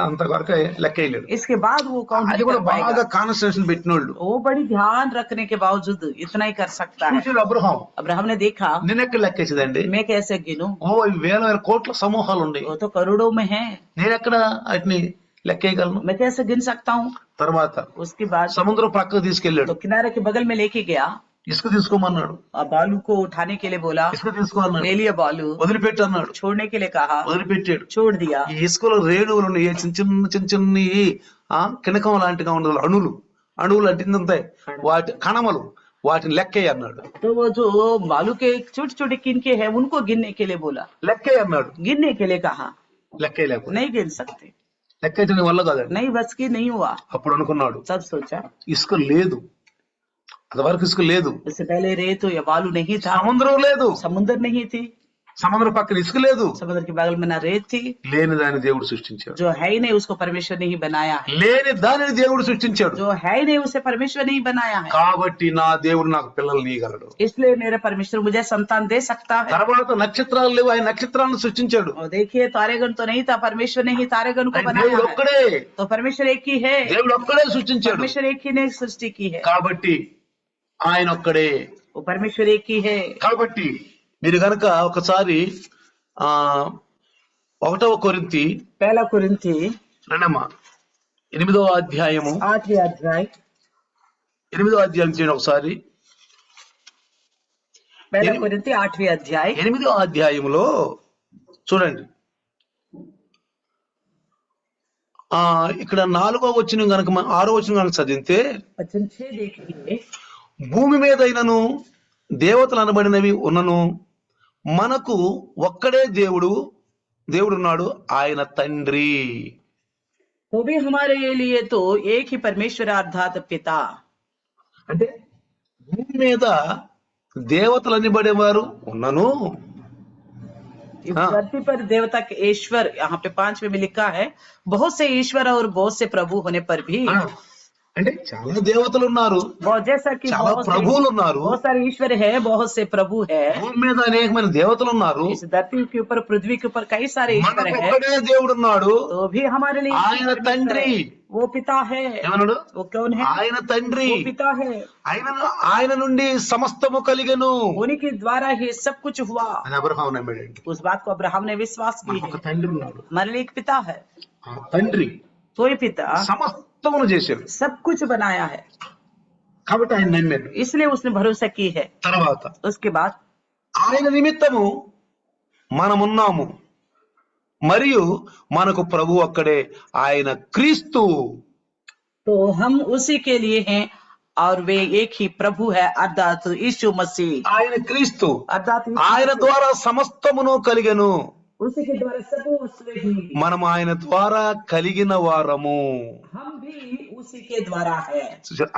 అంతవరకు లెక్కేయలేడు. इसके बाद वो काउंट అది नहीं కూడా कर पाएगा। బాగా కాన్సన్ట్రేషన్ పెట్టినోళ్ళు. वो बड़ी ध्यान रखने के बावजूद इतना ही कर सकता है। చూసాడు అబ్రహాం, अब्राहम ने देखा, నేనెక్కడ లెక్కేసేదండి? मैं कैसे गिनूं? ఓ వేల వేల కోట్ల సమూహాలు ఉన్నాయి, वो तो करोड़ों में है, నేనెక్కడ వాటిని లెక్కేయగలను? मैं कैसे गिन सकता हूँ? తర్వాత उसके बाद సముద్రం పక్కకు తీసుకెళ్ళాడు, तो किनारे के बगल में लेके गया, ఇసుక తీసుకోమన్నాడు, और बालू को उठाने के लिए बोला, ఇసుక తీసుకో అన్నాడు, ले लिया बालू, వదిలిపెట్టు అన్నాడు, छोड़ने के लिए कहा, వదిలిపెట్టాడు. छोड़ दिया। ఈ ఇసుకలో రేణువులు ఉన్నాయి, చిన్న చిన్న కిణకం లాంటిగా ఉండదు, అణువులు అంటే ఉంటాయి, వాటి కణములు, వాటిని లెక్కేయి అన్నాడు. तो वो जो बालू के छोटे छोटे किनके हैं उनको गिनने के लिए बोला, లెక్కేయి అన్నాడు. गिनने के लिए कहा, లెక్కేయలేకపోతే नहीं गिन सकते, లెక్కేయటం వల్ల కాదండి. नहीं बस की नहीं हुआ। అప్పుడు అనుకున్నాడు, सब सोचा, ఇసుక లేదు, అంతవరకు ఇసుక లేదు, उससे पहले रेत या बालू नहीं था, సముద్రం లేదు, समुद्र नहीं थी, సముద్రం పక్కన ఇసుక లేదు, समुद्र के बगल में ना रेत थी, లేని దాన్ని దేవుడు సృష్టించాడు. जो है ही नहीं उसको परमेश्वर ने ही बनाया है, లేని దానిని దేవుడు సృష్టించాడు. जो है ही नहीं उसे परमेश्वर ने ही बनाया है। కాబట్టి నా దేవుడు నాకు పిల్లలు నీయగలడు. इसलिए मेरा परमेश्वर मुझे संतान दे सकता है। తర్వాత నక్షత్రాలు లేవు, ఆయన నక్షత్రాలను సృష్టించాడు. और देखिए तारेगण तो नहीं था, परमेश्वर ने ही तारेगण को ఆయన बनाया దేవుడు है। ఒక్కడే, तो परमेश्वर एक ही है, దేవుడు ఒక్కడే సృష్టించాడు. परमेश्वर एक ही ने सृष्टि की है, కాబట్టి ఆయన ఒక్కడే. वो परमेश्वर एक ही है। కాబట్టి మీరు గనక ఒకసారి 1వ కొరింథీ पहला कुरिन्थी 8వ అధ్యాయము 8वें अध्याय 8వ అధ్యాయం చేయండి ఒకసారి. पहला कुरिन्थी 8वें अध्याय 8వ అధ్యాయములో చూడండి, ఇక్కడ 4వ వచనం గనక 6వ వచనం గనక చదివితే, वचन 6 देखिए, భూమి మీదైనను దేవతలు అనబడినవి ఉన్నను మనకు ఒక్కడే దేవుడున్నాడు, ఆయన తండ్రి. तो भी हमारे लिए तो एक ही परमेश्वर अर्थात पिता। అంటే భూమి మీద దేవతలు అనబడేవారు ఉన్నను, इस धरती पर देवता के ईश्वर, यहाँ पे 5वें में लिखा है, बहुत से ईश्वर और बहुत से प्रभु होने पर भी, అంటే చాలా దేవతలు ఉన్నారు, जैसा कि చాలా ప్రభువులు ఉన్నారు, बहुत सारे ईश्वर है, बहुत से प्रभु है। భూమి మీద అనేకమైన దేవతలు ఉన్నారు, इस धरती के ऊपर, पृथ्वी के ऊपर कई सारे ईश्वर మనకు है, ఒక్కడే దేవుడు ఉన్నాడు, तो भी हमारे लिए ఆయన తండ్రి. वो पिता है। ఏమన్నాడు? वो कौन है? ఆయన తండ్రి. वो पिता है, ఆయన నుండి సమస్తము కలిగెను. उन्हीं के द्वारा ही सब कुछ हुआ। అని అబ్రహాము నమ్మాడండి. उस बात को अब्राहम ने विश्वास की మనకు है, ఒక తండ్రి ఉన్నాడు, हमारे लिए एक पिता है। ఆ తండ్రి तो ये पिता సమస్తమును చేశాడు. सब कुछ बनाया है, కాబట్టి ఆయన నమ్మాడు. इसलिए उसने भरोसा की है। తర్వాత उसके बाद ఆయన నిమిత్తము మనమున్నాము, మరియు మనకు ప్రభు ఒక్కడే, ఆయన క్రీస్తు. तो हम उसी के लिए हैं और वे एक ही प्रभु है अर्थात यीशु मसीह। ఆయన క్రీస్తు, अर्थात ఆయన ద్వారా సమస్తమును కలిగెను, उसी के द्वारा सब वस्तुएं हुई, మనం ఆయన ద్వారా కలిగిన వారము. हम भी उसी के द्वारा है।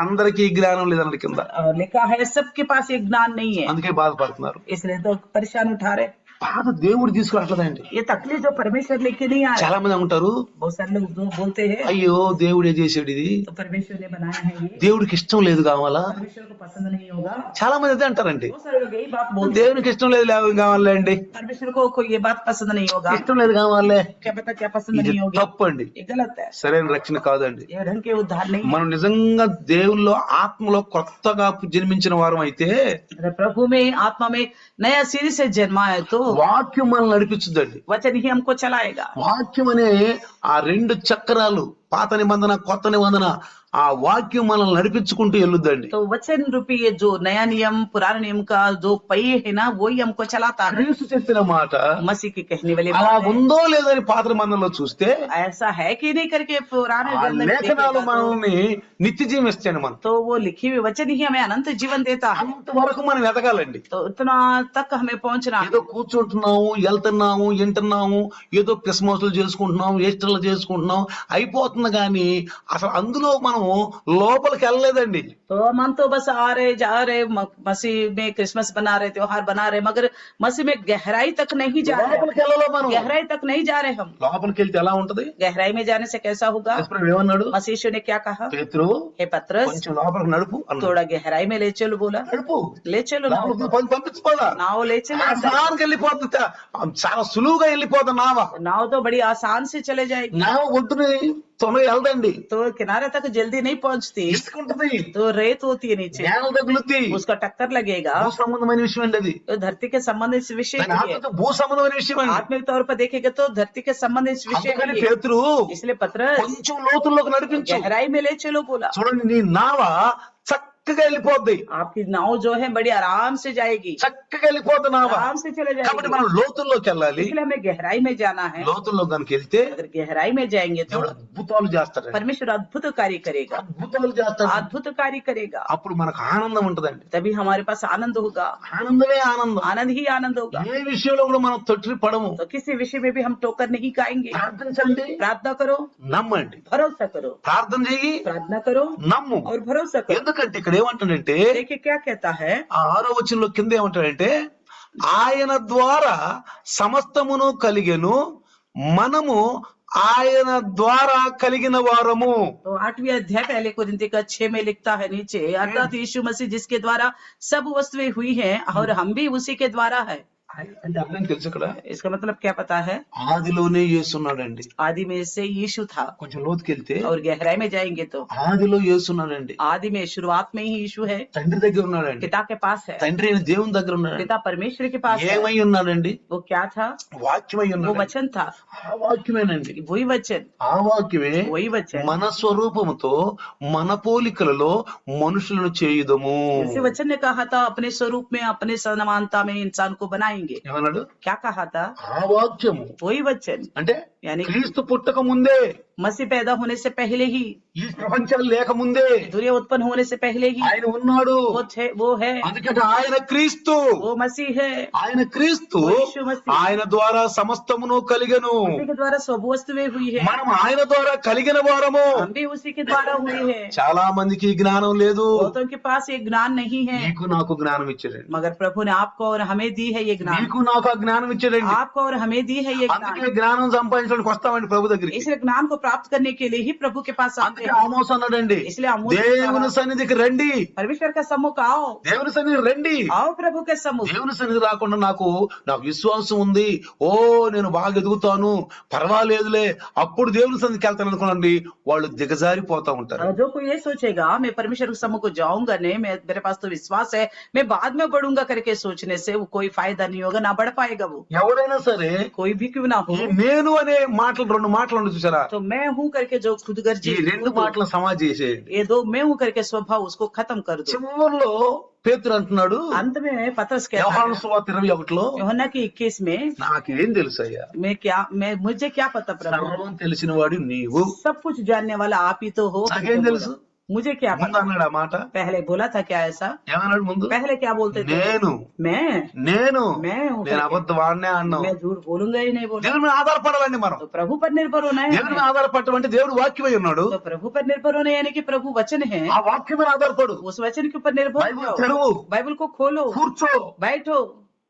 అందరికీ జ్ఞానం లేదన్నది కింద, और लिखा है सबके पास एक ज्ञान नहीं है, అందుకే బాధపడుతున్నారు. इसलिए तो परेशान उठा रहे। బాధ దేవుడు తీసుకురావట్లేదండి. ये तकलीफ जो परमेश्वर लेके नहीं आया। చాలా మంది ఉంటారు, बहुत सारे लोग जो बोलते हैं అయ్యో దేవుడే చేసాడు ఇది, तो परमेश्वर ने बनाया है ये, దేవుడికి ఇష్టం లేదు కావాలా. परमेश्वर को पसंद नहीं होगा। చాలా మంది అదే అంటారండి, बहुत सारे लोग यही बात बोलते हैं, దేవునికి ఇష్టం లేదు కావాలే అండి, परमेश्वर को कोई ये बात पसंद नहीं होगा, ఇష్టం లేదు కావాలే. क्या पता क्या पसंद ఇది नहीं होगी। తప్పు అండి, ये गलत है, సరైన రక్షణ కాదండి. ये ढंग के उद्धार नहीं है। మనం నిజంగా దేవుల్లో ఆత్మలో కొత్తగా జన్మించిన వారం అయితే अगर प्रभु में आत्मा में नया सिरे से जन्मा है तो వాక్యం మనల్ని నడిపించుద్దండి. वचन ही हमको चलाएगा। వాక్యం అనే ఆ 2 చక్రాలు, పాత నిబంధన కొత్త నిబంధన, ఆ వాక్యం మనల్ని నడిపించుకుంటూ వెళ్ళుద్దండి. तो वचन रूपी ये जो नया नियम पुराने नियम का जो पहिए है ना, वही हमको चलाता है। క్రీస్తు చెప్పిన మాట मसीह की कहने वाली అలా बात है। ఉందో లేదని పాత నిబంధనలో చూస్తే ऐसा है कि नहीं करके पुराने ఆ ग्रंथ में లేఖనాలు देखेगा మనల్ని నిత్య జీవం ఇస్తాయి. మనం तो वो लिखी हुई वचन ही हमें अनंत जीवन देता है। అంతవరకు మనం ఎదగాలండి. तो इतना तक हमें पहुंचना है। ఏదో కూర్చుంటున్నాము, వెళ్తున్నాము, వింటున్నాము, ఏదో క్రిస్మస్లు చేసుకుంటున్నాము, ఈస్టర్లు చేసుకుంటున్నాం, అయిపోతుంది. కానీ అసలు అందులో మనం లోపలికి వెళ్ళలేదండి. तो हम तो बस आ रहे जा रहे, मसीह में क्रिसमस बना रहे, त्योहार बना रहे, मगर मसीह में गहराई तक नहीं जा रहे, లోపలికి వెళ్ళలో మనం. गहराई तक नहीं जा रहे हम। లోపలికి వెళ్తే ఎలా ఉంటది? गहराई में जाने से कैसा होगा? యేసుప్రభు ఏమన్నాడు? मसीह यीशु ने क्या कहा? పేతురు हे पतरस కొంచెం లోపలికి నడుపు అన్నాడు. थोड़ा गहराई में ले चलो, बोला నడుపు, ले चलो नाव, లోపలికి పంపించుకోదా, नाव ले चलो। ఆసానికి వెళ్ళిపోతుంది, చాలా సులువుగా వెళ్ళిపోతుంది నావ. नाव तो बड़ी आसान से चले जाएगी, నావ ఒడ్డుని తొందరగా వెళ్దండి, तो किनारे तक जल्दी नहीं पहुंचती, ఇసుకుంటది, तो रेत होती है नीचे, నేల తగులుద్ది. उसका टक्कर लगेगा। భూ సంబంధమైన విషయం అండి అది. तो धरती के संबंधित विषय దాని है, ఆత్మతో భూ సంబంధమైన విషయం అండి. आत्मिक तौर पर देखेगा तो धरती के संबंधित विषय అందుకని है। పేతురు इसलिए पतरस కొంచెం లోతుల్లోకి నడిపించు. गहराई में ले चलो, बोला చూడండి, నీ నావ చక్కగా వెళ్ళిపోద్ది, आपकी नाव जो है बड़ी आराम से जाएगी, చక్కగా వెళ్ళిపోద్ది నావ. आराम से चले కాబట్టి जाएगी। మనం లోతుల్లోకి వెళ్ళాలి. इसलिए हमें गहराई में जाना है। లోతుల్లో కనుక వెళ్తే अगर गहराई में जाएंगे तो దేవుడు అద్భుతాలు చేస్తాడు, परमेश्वर अद्भुत कार्य करेगा, అద్భుతాలు చేస్తాడు. अद्भुत कार्य करेगा। అప్పుడు మనకు ఆనందం ఉంటదండి. तभी हमारे पास आनंद होगा, ఆనందమే ఆనందం. आनंद ही आनंद होगा। ఏ విషయంలో కూడా మనం తొట్టి పడము. तो किसी विषय में भी हम टोकर नहीं खाएंगे। ప్రార్థించండి, प्रार्थना करो, నమ్మండి. भरोसा करो, ప్రార్థన చెయ్యి, प्रार्थना करो నమ్ము. और भरोसा करो। ఎందుకంటే ఇక్కడ ఏమంటాడంటే, देखिए क्या कहता है, ఆ 6వ వచనంలో కింద ఏమంటాడంటే, ఆయన ద్వారా సమస్తమును కలిగెను, మనము ఆయన ద్వారా కలిగిన వారము. तो 8वीं अध्याय पहले कोरिन्थी का 6 में लिखता है नीचे, अर्थात यीशु मसीह जिसके द्वारा सब वस्तुएं हुई हैं और हम भी उसी के द्वारा है। అంటే అర్థం తెలుసు ఇక్కడ, इसका मतलब क्या पता है? ఆదిలోనే యేసున్నాడండి. आदि में से यीशु था। కొంచెం లోతుకెళ్తే और गहराई में जाएंगे तो ఆదిలో యేసున్నాడండి. आदि में शुरुआत में ही यीशु है, తండ్రి దగ్గర ఉన్నాడండి. पिता के पास है, తండ్రి అయిన దేవుని దగ్గర ఉన్నాడు. पिता परमेश्वर के पास है। ఏమై ఉన్నాడండి? वो क्या था? వాక్యమై वो ఉన్నాడు. वचन था, ఆ వాక్యమేనండి. वही वचन, ఆ వాక్యమే वही वचन। మన స్వరూపముతో మన పోలికలలో మనుషులను చేయుదము. इसी वचन ने कहा था अपने स्वरूप में अपने समानता में इंसान को बनाएंगे। ఏమన్నాడు? क्या कहा था? ఆ వాక్యము वही वचन, అంటే यानी క్రీస్తు పుట్టక ముందే, मसीह पैदा होने से पहले ही, ఈ ప్రపంచాలు లేక ముందే दुनिया उत्पन्न होने से पहले ही ఆయన ఉన్నాడు. वो है, అందుకంటే ఆయన క్రీస్తు, वो मसीह है। ఆయన క్రీస్తు, वो यीशु मसीह, ఆయన ద్వారా సమస్తమును కలిగెను, उसी के द्वारा सब वस्तुएं हुई है, మనం ఆయన ద్వారా కలిగిన వారము. हम भी उसी के द्वारा हुए हैं। చాలా మందికి ఈ జ్ఞానం లేదు. बहुतों के पास ये ज्ञान नहीं है, నీకు నాకు జ్ఞానం ఇచ్చాడండి. मगर प्रभु ने आपको और हमें दी है ये ज्ञान, నీకు నాకు ఆ జ్ఞానం ఇచ్చాడండి. आपको और हमें दी है ये అందుకే ज्ञान। జ్ఞానం సంపాదించడానికి వస్తామండి ప్రభు దగ్గరికి. इसलिए ज्ञान को प्राप्त करने के लिए ही प्रभु के पास आते అందుకే हैं। ఆమోస్ అన్నాడండి, इसलिए आमोस ने దేవుని कहा, సన్నిధికి రండి, परमेश्वर का सम्मुख आओ, దేవుని సన్నిధికి రండి. आओ प्रभु के सम्मुख। దేవుని సన్నిధి రాకుండా నాకు విశ్వాసం ఉంది, ఓ నేను బాగా ఎదుగుతాను, పర్వాలేదులే, అప్పుడు దేవుని సన్నిధికి వెళ్తాను అనుకోండి, వాళ్ళు దిగజారిపోతా ఉంటారు. और जो कोई ये सोचेगा मैं परमेश्वर के सम्मुख को जाऊंगा नहीं, मैं मेरे पास तो विश्वास है, मैं बाद में बढ़ूंगा करके सोचने से वो कोई फायदा नहीं होगा, ना बढ़ पाएगा वो, ఎవరైనా సరే कोई भी क्यों ना हो। ఈ నేను అనే మాటలు, రెండు మాటలు ఉంది చూసారా, तो मैं हूँ करके जो खुद ఈ गर्जी, రెండు మాటలు సమాజ్ చేసేయండి. ये दो मैं हूँ करके स्वभाव उसको खत्म कर दो। చివరిలో పేతురు అంటున్నాడు, अंत में पतरस कहता యోహాను है సువార్త 21లో, यूहन्ना की 21 में, నాకేం తెలుసయ్యా, मुझे क्या पता प्रभु, సర్వం తెలిసిన వాడు నీవు, सब कुछ जानने वाला आप ही तो हो। నాకేం తెలుసు. मुझे क्या ముందు पता। అన్నాడు ఆ మాట. पहले बोला था क्या ऐसा? ఏమన్నాడు ముందు? पहले क्या बोलते थे? నేను मैं నేను मैं हूँ నేను करके। అబద్ధం ఆడనే అన్నావు. मैं झूठ बोलूंगा ही नहीं बोलूंगा। దేవుని మీద ఆధారపడాలండి మనం. तो प्रभु पर निर्भर होना है దేవుని మీద हमें। ఆధారపడటం అంటే దేవుడు వాక్యమై ఉన్నాడు, तो प्रभु पर निर्भर होना यानी कि प्रभु वचन है, ఆ వాక్యం మీద ఆధారపడు. उस वचन के ऊपर निर्भर బైబిల్ हो। తెరువు, बाइबल को खोलो, కూర్చో, बैठो,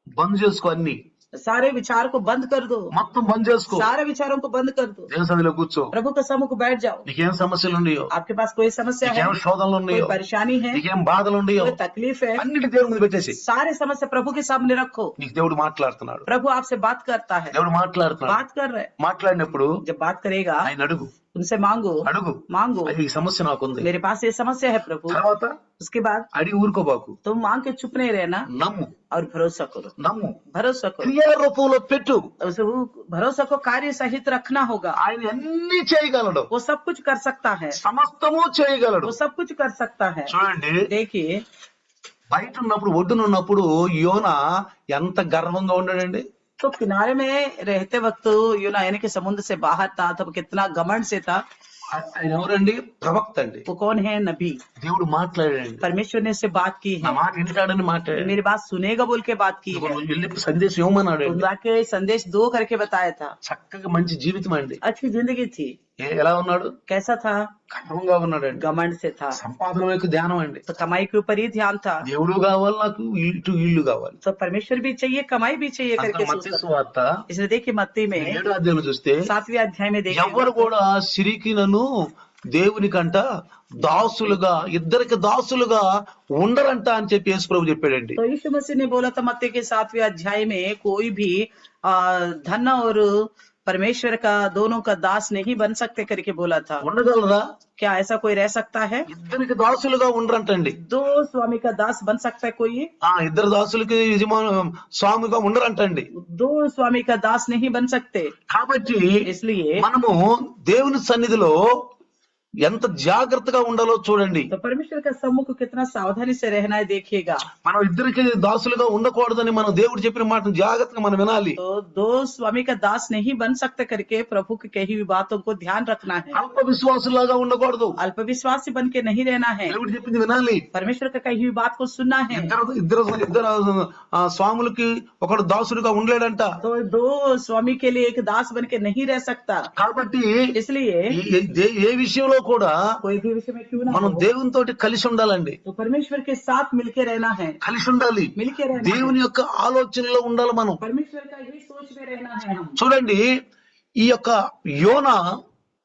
బంద్ చేసుకో, అన్ని सारे विचार को बंद कर दो, మొత్తం బంద్ చేసుకో, सारे विचारों को बंद कर दो, దేవుని సన్నిధిలో కూర్చో. प्रभु के सम्मुख बैठ जाओ। నీకేం సమస్యలు ఉన్నాయో, आपके पास कोई समस्या है, నీకేం శోధనలు कोई ఉన్నాయో, परेशानी है, నీకేం బాధలు ఉన్నాయో, कोई तकलीफ है, అన్నిటి దేవుడి మీద పెట్టేసి. सारे समस्या प्रभु के सामने रखो। నీకు దేవుడు మాట్లాడుతున్నాడు, प्रभु आपसे बात करता है, దేవుడు మాట్లాడుతున్నాడు. बात कर रहे हैं। మాట్లాడినప్పుడు जब बात करेगा ఆయన అడుగు, उनसे मांगो, అడుగు, मांगो, అది ఈ సమస్య నాకుంది. मेरे पास ये समस्या है प्रभु। తర్వాత उसके बाद అడిగి ఊరుకోబాకు, तुम मांग के चुप नहीं रहना నమ్ము, और भरोसा करो, నమ్ము, भरोसा करो। క్రియారూపంలో పెట్టు. उस भरोसा को कार्य सहित रखना होगा। ఆయన అన్ని చేయగలడు, वो सब कुछ कर सकता है, సమస్తము చేయగలడు. वो सब कुछ कर सकता है। చూడండి, देखिए బయట ఉన్నప్పుడు, ఒడ్డున ఉన్నప్పుడు యోనా ఎంత గర్వంగా ఉన్నాడండి. तो किनारे में रहते वक्त यूना यानी कि समुद्र से बाहर था, तब कितना घमंड से था। ఆయన ఎవరండి? ప్రవక్త అండి. वो कौन है? नबी। దేవుడు మాట్లాడాడండి, परमेश्वर ने उससे बात की నా है, మాట వింటాడని మాట్లాడాడు. मेरी बात सुनेगा बोल के बात की है। వెళ్ళి సందేశం ఇవ్వమన్నాడు. जाके संदेश दो करके बताया था। చక్కగా మంచి జీవితం అండి. अच्छी जिंदगी थी। ఎలా ఉన్నాడు? कैसा था? గర్వంగా ఉన్నాడండి. घमंड से था। సంపాదన వైపు ధ్యానం అండి. तो कमाई के ऊपर ही ध्यान था। దేవుడు కావాలి, నాకు ఇటు ఇల్లు కావాలి. तो परमेश्वर भी चाहिए, कमाई भी चाहिए करके మత్తయి सोचता था। సువార్త इसलिए देखिए मत्ती में 7వ అధ్యాయం చూస్తే, 7वें अध्याय में ఎవరు देखिए కూడా సిరికినను దేవునికంట దాసులుగా, ఇద్దరికి దాసులుగా ఉండరంట అని చెప్పి యేసు ప్రభు చెప్పాడండి. तो यीशु मसीह ने बोला था मत्ती के 7वें अध्याय में कोई भी धन और परमेश्वर का दोनों का दास नहीं बन सकते करके बोला था। ఉండగలరా? क्या ऐसा कोई रह सकता है? ఇద్దరికి దాసులుగా ఉండరంటండి. दो स्वामी का दास बन सकता है कोई? ఇద్దరు దాసులకి యజమాను స్వామిగా ఉండరంటండి. दो स्वामी का दास नहीं बन सकते। కాబట్టి इसलिए మనము దేవుని సన్నిధిలో ఎంత జాగ్రత్తగా ఉండాలో చూడండి. तो परमेश्वर का सम्मुख कितना सावधानी से रहना है देखिएगा। మనం ఇద్దరికి దాసులుగా ఉండకూడదని మనం దేవుడు చెప్పిన మాటను జాగ్రత్తగా మనం వినాలి. तो दो स्वामी का दास नहीं बन सकते करके प्रभु की कही हुई बातों को ध्यान रखना है। అల్ప విశ్వాసులాగా ఉండకూడదు. अल्पविश्वासी बन के नहीं रहना है। దేవుడు చెప్పింది వినాలి. परमेश्वर का कही हुई बात को सुनना है। ఇద్దరు స్వాములకి ఒకడు దాసుడుగా ఉండలేడంట. तो दो स्वामी के लिए एक दास बन के नहीं रह सकता। కాబట్టి इसलिए ఏ విషయంలో కూడా कोई भी विषय में क्यों ना మనం हो, దేవునితోటి కలిసి ఉండాలండి. तो परमेश्वर के साथ मिलके रहना है, కలిసి ఉండాలి. मिलके रहना है, దేవుని యొక్క ఆలోచనలో ఉండాలి మనం. परमेश्वर का ही सोच में रहना है हम। చూడండి, ఈ యొక్క యోనా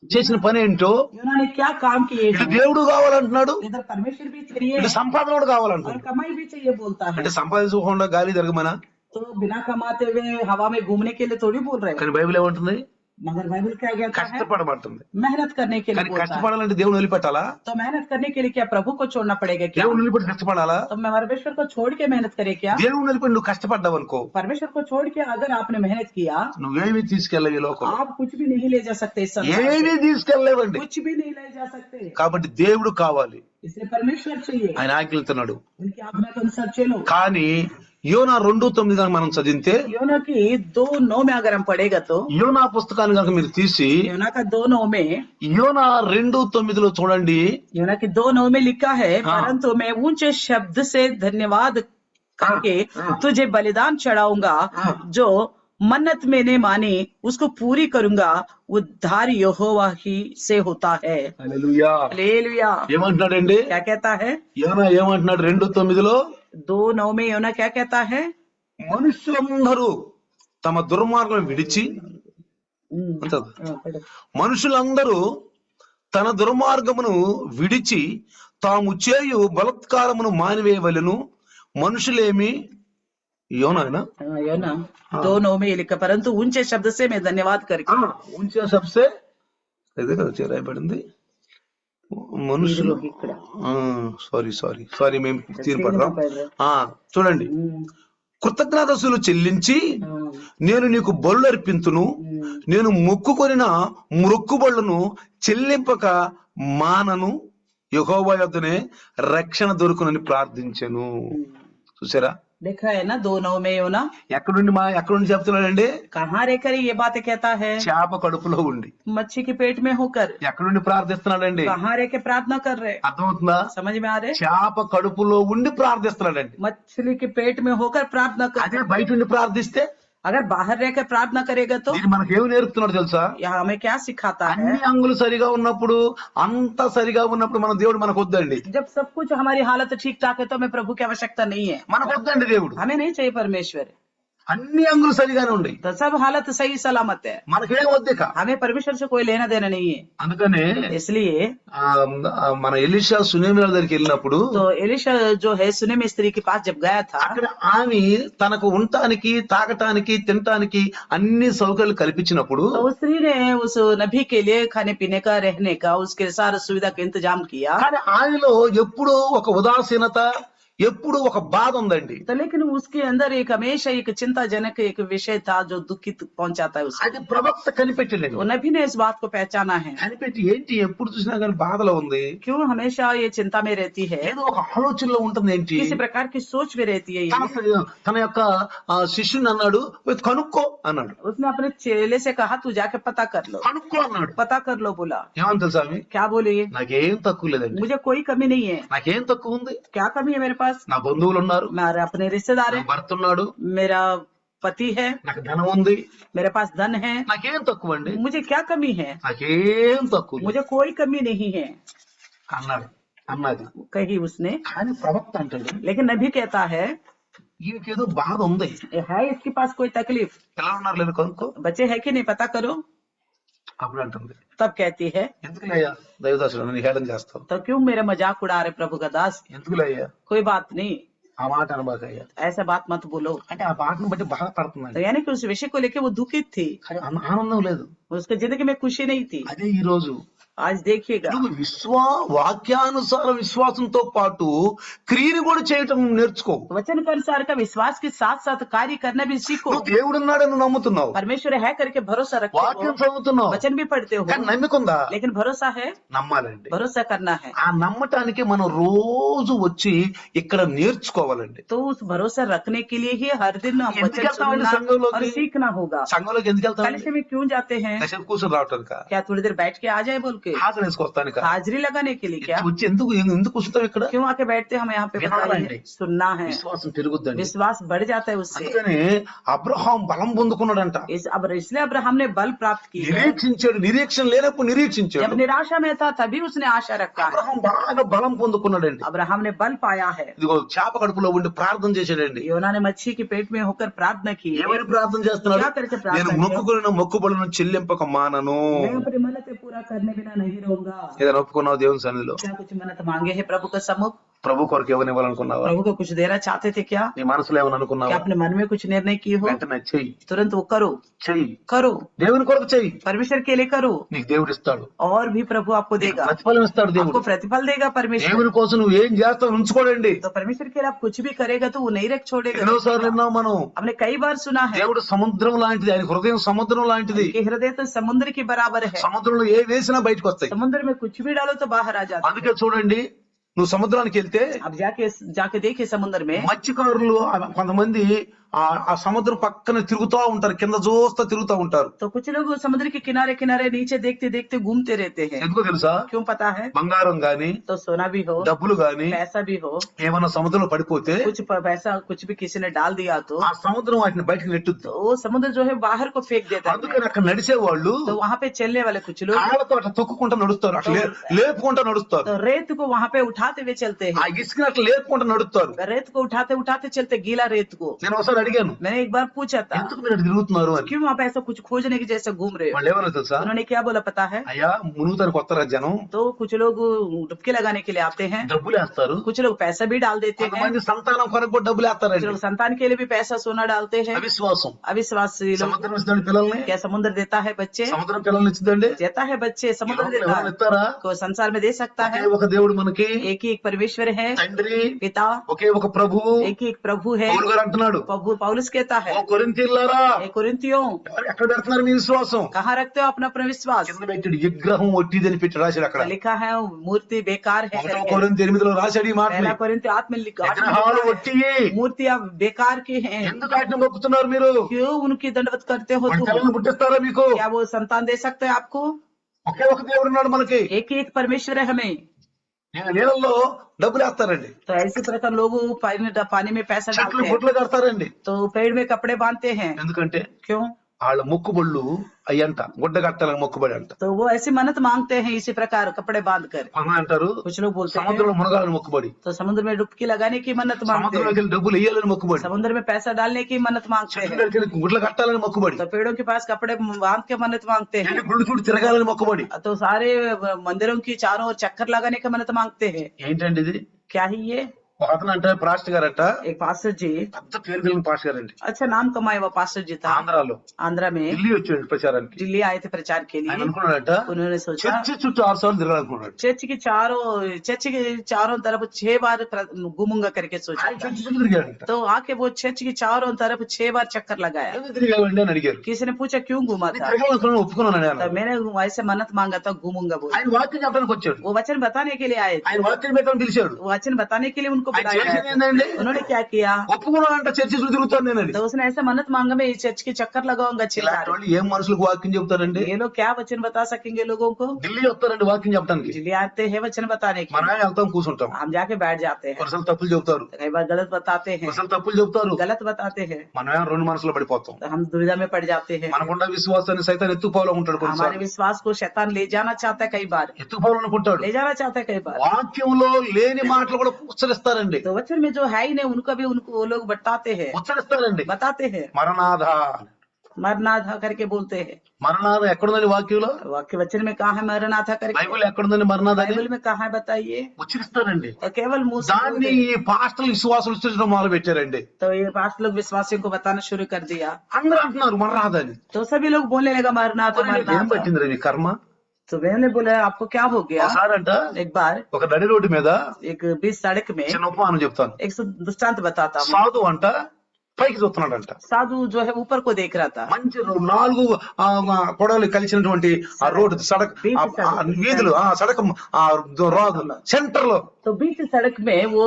చేసిన పని ఏంటో, उन्होंने क्या काम किए ఇటు हैं, దేవుడు కావాలంటున్నాడు, इधर परमेश्वर भी चाहिए ఇటు సంపాదన కూడా और కావాలంటున్నాడు. कमाई भी चाहिए बोलता है। అంటే సంపాదించకుండా గాలి జరగమనా? तो बिना कमाते हुए हवा में घूमने के लिए थोड़ी बोल रहे हैं, కానీ బైబిల్ ఏమంటుంది? मगर बाइबल क्या कहता है, కష్టపడమంటుంది. मेहनत करने के लिए కానీ बोलता है। కష్టపడాలంటే దేవుని వదిలిపెట్టాలా? तो मेहनत करने के लिए क्या प्रभु को छोड़ना पड़ेगा क्या? దేవుని వదిలిపెట్టి కష్టపడాలా? तो मैं परमेश्वर को छोड़ के मेहनत करे क्या? దేవుని వదిలిపెట్టి నువ్వు కష్టపడ్డావు అనుకో, परमेश्वर को छोड़ के अगर आपने मेहनत किया, నువ్వేమీ తీసుకెళ్ళవి ఈ లోకంలో, आप कुछ भी नहीं ले जा सकते इस संसार से, ఏమీ తీసుకెళ్ళలేవండి. कुछ भी नहीं ले जा सकते। కాబట్టి దేవుడు కావాలి, इसलिए परमेश्वर चाहिए, ఆయన ఆజ్ఞలుతున్నాడు. उनकी आज्ञा के अनुसार चलो। కానీ యోనా 2:9 కనుక మనం చదివితే, योना की 2:9 में अगर हम पढ़ेगा तो యోనా పుస్తకాన్ని కనుక మీరు తీసి योना का 2:9 में, యోనా 2:9 చూడండి, योना की 2:9 में लिखा है, हाँ। परंतु मैं ऊंचे शब्द से धन्यवाद करके हाँ। तुझे बलिदान चढ़ाऊंगा, हाँ। जो मन्नत मैंने मानी उसको पूरी करूंगा, उद्धार यहोवा ही से होता है। హల్లెలూయా. हालेलुया। ఏమంటున్నాడండి? क्या कहता है? యోనా ఏమంటున్నాడు 2:9? 2:9 में योना क्या कहता है? మనుషులందరూ తమ దుర్మార్గం విడిచి, మనుషులందరూ తన దుర్మార్గమును విడిచి తాము చేయు బలత్కారమును మానివేయవలెను. మనుషులేమి యోనాయనా योना 2:9 में ये लिखा, परंतु ऊंचे शब्द से मैं धन्यवाद करके, ఉంచే సబ్సే ఇదే కదా రాయబడింది. మనుషులు ఇక్కడ సారీ మేము తీర్పడదాం. చూడండి, కృతజ్ఞతలు చెల్లించి నేను నీకు బలులు అర్పింతును, నేను మొక్కుకొనిన మొక్కుబళ్ళను చెల్లింపక మానను, యెహోవా యొద్దనే రక్షణ దొరుకునని ప్రార్థించెను. చూసారా? देखा है ना 2:9 में योना ఎక్కడుండి చెప్తున్నాడండి? कहाँ रहकर ये बातें कहता है? చేప కడుపులో ఉండి. मच्छी के पेट में होकर ఎక్కడుండి ప్రార్థిస్తున్నాడండి? कहाँ रह के प्रार्थना कर रहे? అర్థమవుతుందా? समझ में आ रहे? చేప కడుపులో ఉండి ప్రార్థిస్తున్నాడండి. मछली के पेट में होकर प्रार्थना कर। అదే బయట ఉండి ప్రార్థిస్తే अगर बाहर रहकर प्रार्थना करेगा तो దీన్ని మనకి ఏమి నేర్పుతున్నాడు తెలుసా? यह हमें क्या सिखाता है? అన్ని అంగులు సరిగా ఉన్నప్పుడు, అంత సరిగా ఉన్నప్పుడు మన దేవుడు మనకు వద్దండి. जब सब कुछ हमारी हालत ठीक ठाक है तो हमें प्रभु की आवश्यकता नहीं है, మనకు వద్దండి దేవుడు. हमें नहीं चाहिए परमेश्वर। అన్ని అంగులు సరిగానే ఉండి तो सब हालत सही सलामत है, మనకేం వద్దిక. हमें परमेश्वर से कोई लेना देना नहीं है। అందుకనే इसलिए మన ఎలీషా సునేమి దగ్గరికి వెళ్ళినప్పుడు तो एलिशा जो है सुनेमी स्त्री के पास जब गया था, అక్కడ ఆమె తనకు ఉండటానికి, తాగటానికి, తినటానికి అన్ని సౌకర్యాలు కల్పించినప్పుడు तो उस स्त्री ने उस नबी के लिए खाने पीने का, रहने का, उसके सारा सुविधा का इंतजाम किया। కానీ ఆమెలో ఎప్పుడూ ఒక ఉదాసీనత, ఎప్పుడు ఒక బాధ ఉందండి. तो लेकिन उसके अंदर एक हमेशा एक चिंताजनक एक विषय था जो दुखित पहुंचाता है उसको। అది ప్రవక్త కనిపెట్టలేదు. वो नबी ने इस बात को पहचाना है। కనిపెట్టి ఏంటి ఎప్పుడు చూసినా కానీ బాధలో ఉంది, क्यों हमेशा ये चिंता में रहती है, ఏదో ఒక ఆలోచనలో ఉంటుంది ఏంటి, किसी प्रकार की सोच में रहती है ये। తన యొక్క శిష్యుని అన్నాడు, "పోయి కనుక్కో" అన్నాడు. उसने अपने चेले से कहा तू जाके पता कर लो, కనుక్కో అన్నాడు. पता कर लो बोला। ఏమని తెలుసా ఆమె? क्या बोली? నాకేం తక్కువ లేదండి, मुझे कोई कमी नहीं है। నాకేం తక్కువ ఉంది, क्या कमी है मेरे पास? నా బంధువులు ఉన్నారు, मेरे अपने रिश्तेदार నా है, భర్త ఉన్నాడు, मेरा पति है, నాకు ధనం ఉంది, मेरे पास धन है, నాకేం తక్కువ అండి, मुझे क्या कमी है? నాకేం తక్కువ లేదు मुझे कोई कमी नहीं है, అన్నది. कही उसने। కానీ ప్రవక్త అంటాడు, लेकिन नबी कहता है ఈయనకేదో బాధ ఉంది, है इसके पास कोई तकलीफ, ఎలా ఉన్నారు లేదు కనుక్కో. बच्चे है कि नहीं पता करो। అప్పుడు అంటుంది, तब कहती है ఎందుకులేయ్యా దైవదాసుడు నన్ను హేళన చేస్తావు, तो क्यों मेरा मजाक उड़ा रहे प्रभु का दास? ఎందుకులేయ్యా कोई बात नहीं, ఆ మాట అనబాకయ్యా. ऐसा बात मत बोलो। అంటే ఆ మాటను బట్టి तो బాధపడుతున్నాడు, यानी कि उस विषय को लेके वो दुखित थी, కానీ ఆనందం లేదు. उसके जिंदगी में खुशी नहीं थी। అదే ఈ రోజు आज देखिएगा, నువ్వు వాక్యానుసార విశ్వాసంతో పాటు క్రియను కూడా చేయటం నేర్చుకో. वचन के अनुसार का विश्वास के साथ साथ कार्य करना भी सीखो। నువ్వు దేవుడున్నాడని నువ్వు నమ్ముతున్నావు, परमेश्वर है करके भरोसा रखते వాక్యం हो, చదువుతున్నావు, वचन भी पढ़ते हो, కానీ నమ్మికుందా? लेकिन भरोसा है, నమ్మాలండి. भरोसा करना है। ఆ నమ్మటానికి మనం రోజు వచ్చి ఇక్కడ నేర్చుకోవాలండి. तो उस भरोसा रखने के लिए ही हर दिन हम ఎందుకు वचन వెళ్తామండి सुनना సంఘంలోకి? और सीखना होगा। సంఘంలోకి ఎందుకు వెళ్తామండి? कलिसिया में क्यों जाते हैं? కాసేపు కూర్చొని రావటానికా? क्या थोड़ी देर बैठ के आ जाए बोल के? के హాజరు వేసుకొస్తాను हाजिरी लगाने के लिए क्या వచ్చి ఎందుకు ఎందుకు కూర్చుంటావు ఇక్కడ क्यों आके बैठते हम यहाँ पे వినాలండి. बताइए सुनना है విశ్వాసం పెరుగుద్దండి. विश्वास बढ़ जाता है उससे అందుకని అబ్రహాం బలం పొందుకున్నాడంట. अब इसलिए अब्राहम ने बल प्राप्त की है నిరీక్షించాడు. నిరీక్షణ లేనప్పుడు जब నిరీక్షించాడు. निराशा में था तभी उसने आशा रखा है అబ్రహాం బాగా బలం పొందుకున్నాడండి. अब्राहम ने बल पाया है ఇదిగో చేప కడుపులో ఉండి ప్రార్థన చేశాడండి. योना ने मच्छी के पेट में होकर प्रार्थना की है ఏమని ప్రార్థన చేస్తున్నాడు? क्या करके प्रार्थना నేను किया? మొక్కుకున్న మొక్కుబడులను చెల్లింపక మానను. मैं अपनी मन्नतें पूरा करने बिना नहीं रहूंगा ఏదైనా ఒప్పుకున్నావు దేవుని సన్నిధిలో? क्या कुछ मन्नत मांगे है प्रभु का सम्मुख ప్రభు కొరకు ఏమనివ్వాలనుకున్నావా? प्रभु को कुछ देना चाहते थे क्या నీ మనసులో ఏమని क्या అనుకున్నావా? अपने मन में कुछ निर्णय किए हो వెంటనే చెయ్యి. तुरंत वो करो చెయ్యి. करो దేవుని కొరకు చెయ్యి. परमेश्वर के लिए करो నీకు దేవుడు ఇస్తాడు. और भी प्रभु आपको देगा ప్రతిఫలం ఇస్తాడు దేవుడు. आपको प्रतिफल देगा परमेश्वर దేవుని కోసం నువ్వు ఏం చేస్తావు ఉంచుకోడండి. तो परमेश्वर के लिए आप कुछ भी करेगा तो वो नहीं रख छोड़ेगा ఎన్నోసార్లు విన్నాం మనం. हमने कई बार सुना है దేవుడు సముద్రం లాంటిది. ఆయన హృదయం సముద్రం లాంటిది. कि हृदय तो समुद्र के बराबर है సముద్రంలో ఏ వేసినా బయటకు వస్తాయి. समुद्र में कुछ भी डालो तो बाहर आ जाता అందుకే చూడండి, నువ్వు సముద్రానికి వెళ్తే है अब जाके देखे समुद्र में మత్స్యకారులు కొంతమంది ఆ సముద్రం పక్కన తిరుగుతూ ఉంటారు, కింద చూస్తా తిరుగుతూ ఉంటారు. तो कुछ लोग समुद्र के किनारे किनारे नीचे देखते देखते घूमते रहते हैं ఎందుకో తెలుసా? क्यों पता है బంగారం గాని तो सोना भी हो డబ్బులు గాని पैसा भी हो ఏమన్నా సముద్రంలో పడిపోతే कुछ पैसा कुछ भी किसी ने डाल दिया तो ఆ సముద్రం వాటిని బయటకు నెట్టుద్దు. वो समुद्र जो है बाहर को फेंक देता है అందుకని అక్కడ నడిచే వాళ్ళు तो वहाँ पे चलने वाले कुछ लोग కాళ్ళతో అట్లా తొక్కుకుంటా నడుస్తారు, అట్లా లేపుకుంటా నడుస్తారు. तो रेत को वहाँ पे उठाते हुए चलते ఆ हैं ఇసుకని అట్లా లేపుకుంటా నడుస్తారు. रेत को उठाते उठाते चलते गीला रेत को నేను ఒకసారి అడిగాను, मैंने एक बार पूछा था ఎందుకు మీరు అటు తిరుగుతున్నారు అని. क्यों आप ऐसा कुछ खोजने की जैसे घूम रहे हो వాళ్ళు ఏమన్నా తెలుసా? उन्होंने क्या बोला पता है అయ్యా మునుగుతానికి వస్తారా జనం, तो कुछ लोग डुबकी लगाने के लिए आते हैं డబ్బులు వేస్తారు. कुछ लोग पैसा भी डाल देते हैं కొంతమంది సంతానం కొరకు కూడా డబ్బులు कुछ వేస్తారండి. लोग संतान के लिए भी पैसा सोना डालते हैं అవిశ్వాసం. अविश्वासी लोग సముద్రం ఇస్తుందండి పిల్లల్ని. क्या समुद्र देता है बच्चे సముద్రం పిల్లల్ని ఇచ్చిందండి. देता है बच्चे समुद्र देता ఎవరైనా है ఇస్తారా? को संसार में दे सकता है ఒకే ఒక దేవుడు మనకి, एक ही एक परमेश्वर है తండ్రి, पिता ఒకే ఒక ప్రభువు. एक ही एक प्रभु है పౌలు గారు అంటున్నాడు, पौलुस कहता है ఓ కొరింథీయులారా, कुरिन्थियों ఎక్కడ పెడుతున్నారు మీ విశ్వాసం? कहाँ रखते हो अपना अपना विश्वास కింద పెట్టాడు, విగ్రహం ఒట్టిదని పెట్టి రాశాడు అక్కడ. लिखा है मूर्ति बेकार है ఒకటో करके। కొరింథీ 8లో రాశాడు ఈ మాట. पहला कोरिन्थी 8 में लिखा విగ్రహాలు है, ఒట్టియే. मूर्तियां बेकार की हैं ఎందుకు వాటిని మొక్కుతున్నారు మీరు? क्यों उनकी दंडवत करते हो వాటి तुम పిల్లల్ని పుట్టిస్తారా మీకు? क्या वो संतान दे सकते हैं आपको ఒకే ఒక దేవుడు ఉన్నాడు మనకి. एक ही एक परमेश्वर है हमें నీళ్ళల్లో డబ్బులు వేస్తారండి, तो ऐसी प्रकार लोग पानी में पैसा చెట్లు डालते हैं గుడ్లు కడతారండి. तो पेड़ में कपड़े बांधते हैं ఎందుకంటే क्यों వాళ్ళ మొక్కుబళ్ళు అయ్యంట, గుడ్డ కట్టాలని మొక్కుబడి అంట. तो वो ऐसी मन्नत मांगते हैं इसी प्रकार कपड़े बांध कर కొంతమంది అంటారు कुछ लोग बोलते हैं సముద్రంలో మునగాలని మొక్కుబడి, तो समुद्र में डुबकी लगाने की मन्नत मांगते हैं సముద్రంలోకి వెళ్ళి డబ్బులు వేయాలని మొక్కుబడి, समुद्र में पैसा डालने की मन्नत मांगते చెట్ల हैं దగ్గరికి వెళ్ళి గుడ్లు కట్టాలని మొక్కుబడి, तो पेड़ों के पास कपड़े बांध के मन्नत मांगते हैं వెళ్ళి గుళ్ళు చుట్టూ తిరగాలని మొక్కుబడి. तो सारे मंदिरों की चारों ओर चक्कर लगाने का मन्नत मांगते हैं ఏంటండి ఇది? क्या ही ये ఒక అతను అంటే పాస్టర్ గారట, एक पास्टर जी పెద్ద పేరు కలిగిన పాస్టర్ గారండి, अच्छा नाम कमाए हुआ पास्टर जी था ఆంధ్రాలో आंध्रा में ఢిల్లీ వచ్చాడు ప్రచారానికి. दिल्ली आए थे प्रचार के ఆయన लिए అనుకున్నాడట उन्होंने सोचा చర్చి చుట్టూ 6 సార్లు తిరగాలనుకున్నాడు. चर्च के चारों तरफ 6 बार घूमूंगा करके सोचा ఆయన था। చర్చి చుట్టూ తిరిగాడంట. तो आके वो चर्च की चारों तरफ 6 बार चक्कर लगाया ఎందుకు తిరిగావండి అని అడిగారు. किसी ने पूछा क्यों घूमा था తిరగాలనుకున్నాను, ఒప్పుకున్నాను तो అన్నాడు. मैंने ऐसे मन्नत मांगा था घूमूंगा बोल ఆయన వాక్యం చెప్పడానికి వచ్చాడు. वो वचन बताने के लिए आए थे ఆయన వాక్యం పెట్టని పిలిచాడు. वो वचन बताने के लिए उनको ఆయన बुलाया చేసింది गया था। ఏంటండి? उन्होंने क्या किया ఒప్పుకున్నానంట చర్చి చుట్టూ తిరుగుతాను నేను అని. तो उसने ऐसे मन्नत मांगा मैं इस चर्च की चक्कर लगाऊंगा 6 ఇలాంటి बार వాళ్ళు ఏం మనుషులకు వాక్యం చెప్తారండి? ये लोग क्या वचन बता सकेंगे लोगों को ఢిల్లీ వస్తారండి వాక్యం చెప్పడానికి. इसलिए आते हैं वचन बताने के మనమే వెళ్తాం కూర్చుంటాం. हम जाके बैठ जाते हैं వరుసలు తప్పులు చెప్తారు, कई बार गलत बताते हैं వరుసలు తప్పులు చెప్తారు. गलत बताते हैं మనమే రెండు మనసులో పడిపోతాం. तो हम दुविधा में पड़ जाते हैं మనకుండా విశ్వాసాన్ని సైతాన్ని ఎత్తుకోవాలో ఉంటాడు हमारे కొన్నిసార్లు. विश्वास को शैतान ले जाना चाहता है कई बार ఎత్తుకోవాలనుకుంటాడు. ले जाना चाहता है कई बार వాక్యంలో లేని మాటలు కూడా ఉచ్చరిస్తారండి, तो वचन में जो है ही नहीं उनको भी उनको वो लोग बताते हैं ఉచ్చరిస్తారండి. बताते हैं మరణాధ मरनाथा करके बोलते हैं మరణాధ ఎక్కడుందండి వాక్యంలో? वाक्य वचन में कहा है मरनाथा करके బైబిల్ ఎక్కడుందండి మరణాధ అని? बाइबल में कहा है बताइए ఉచ్చరిస్తారండి. तो केवल मुंह से దాన్ని बोलते हैं। ఈ పాస్టర్లు విశ్వాసం ఉచ్చరించడం మొదలు పెట్టారండి. तो ये पास लोग विश्वासियों को बताना शुरू कर दिया అందరూ అంటున్నారు మరణాధ అని. तो सभी लोग बोलने लगा मरनाथा ఏం मरनाथा పట్టింది రవి కర్మ? तो मैंने बोला आपको क्या हो गया ఒకసారంట एक बार ఒక నడి రోడ్డు మీద एक बीच सड़क में చిన్న ఉపమానం చెప్తాను. एक दृष्टांत बताता हूँ సాధు అంట పైకి చూస్తున్నాడంట. साधु जो है ऊपर को देख रहा था మంచి 4 పొడవలు కలిసినటువంటి ఆ రోడ్డు సడక్ వీధులు సడక్ సెంటర్ లో तो बीच सड़क में वो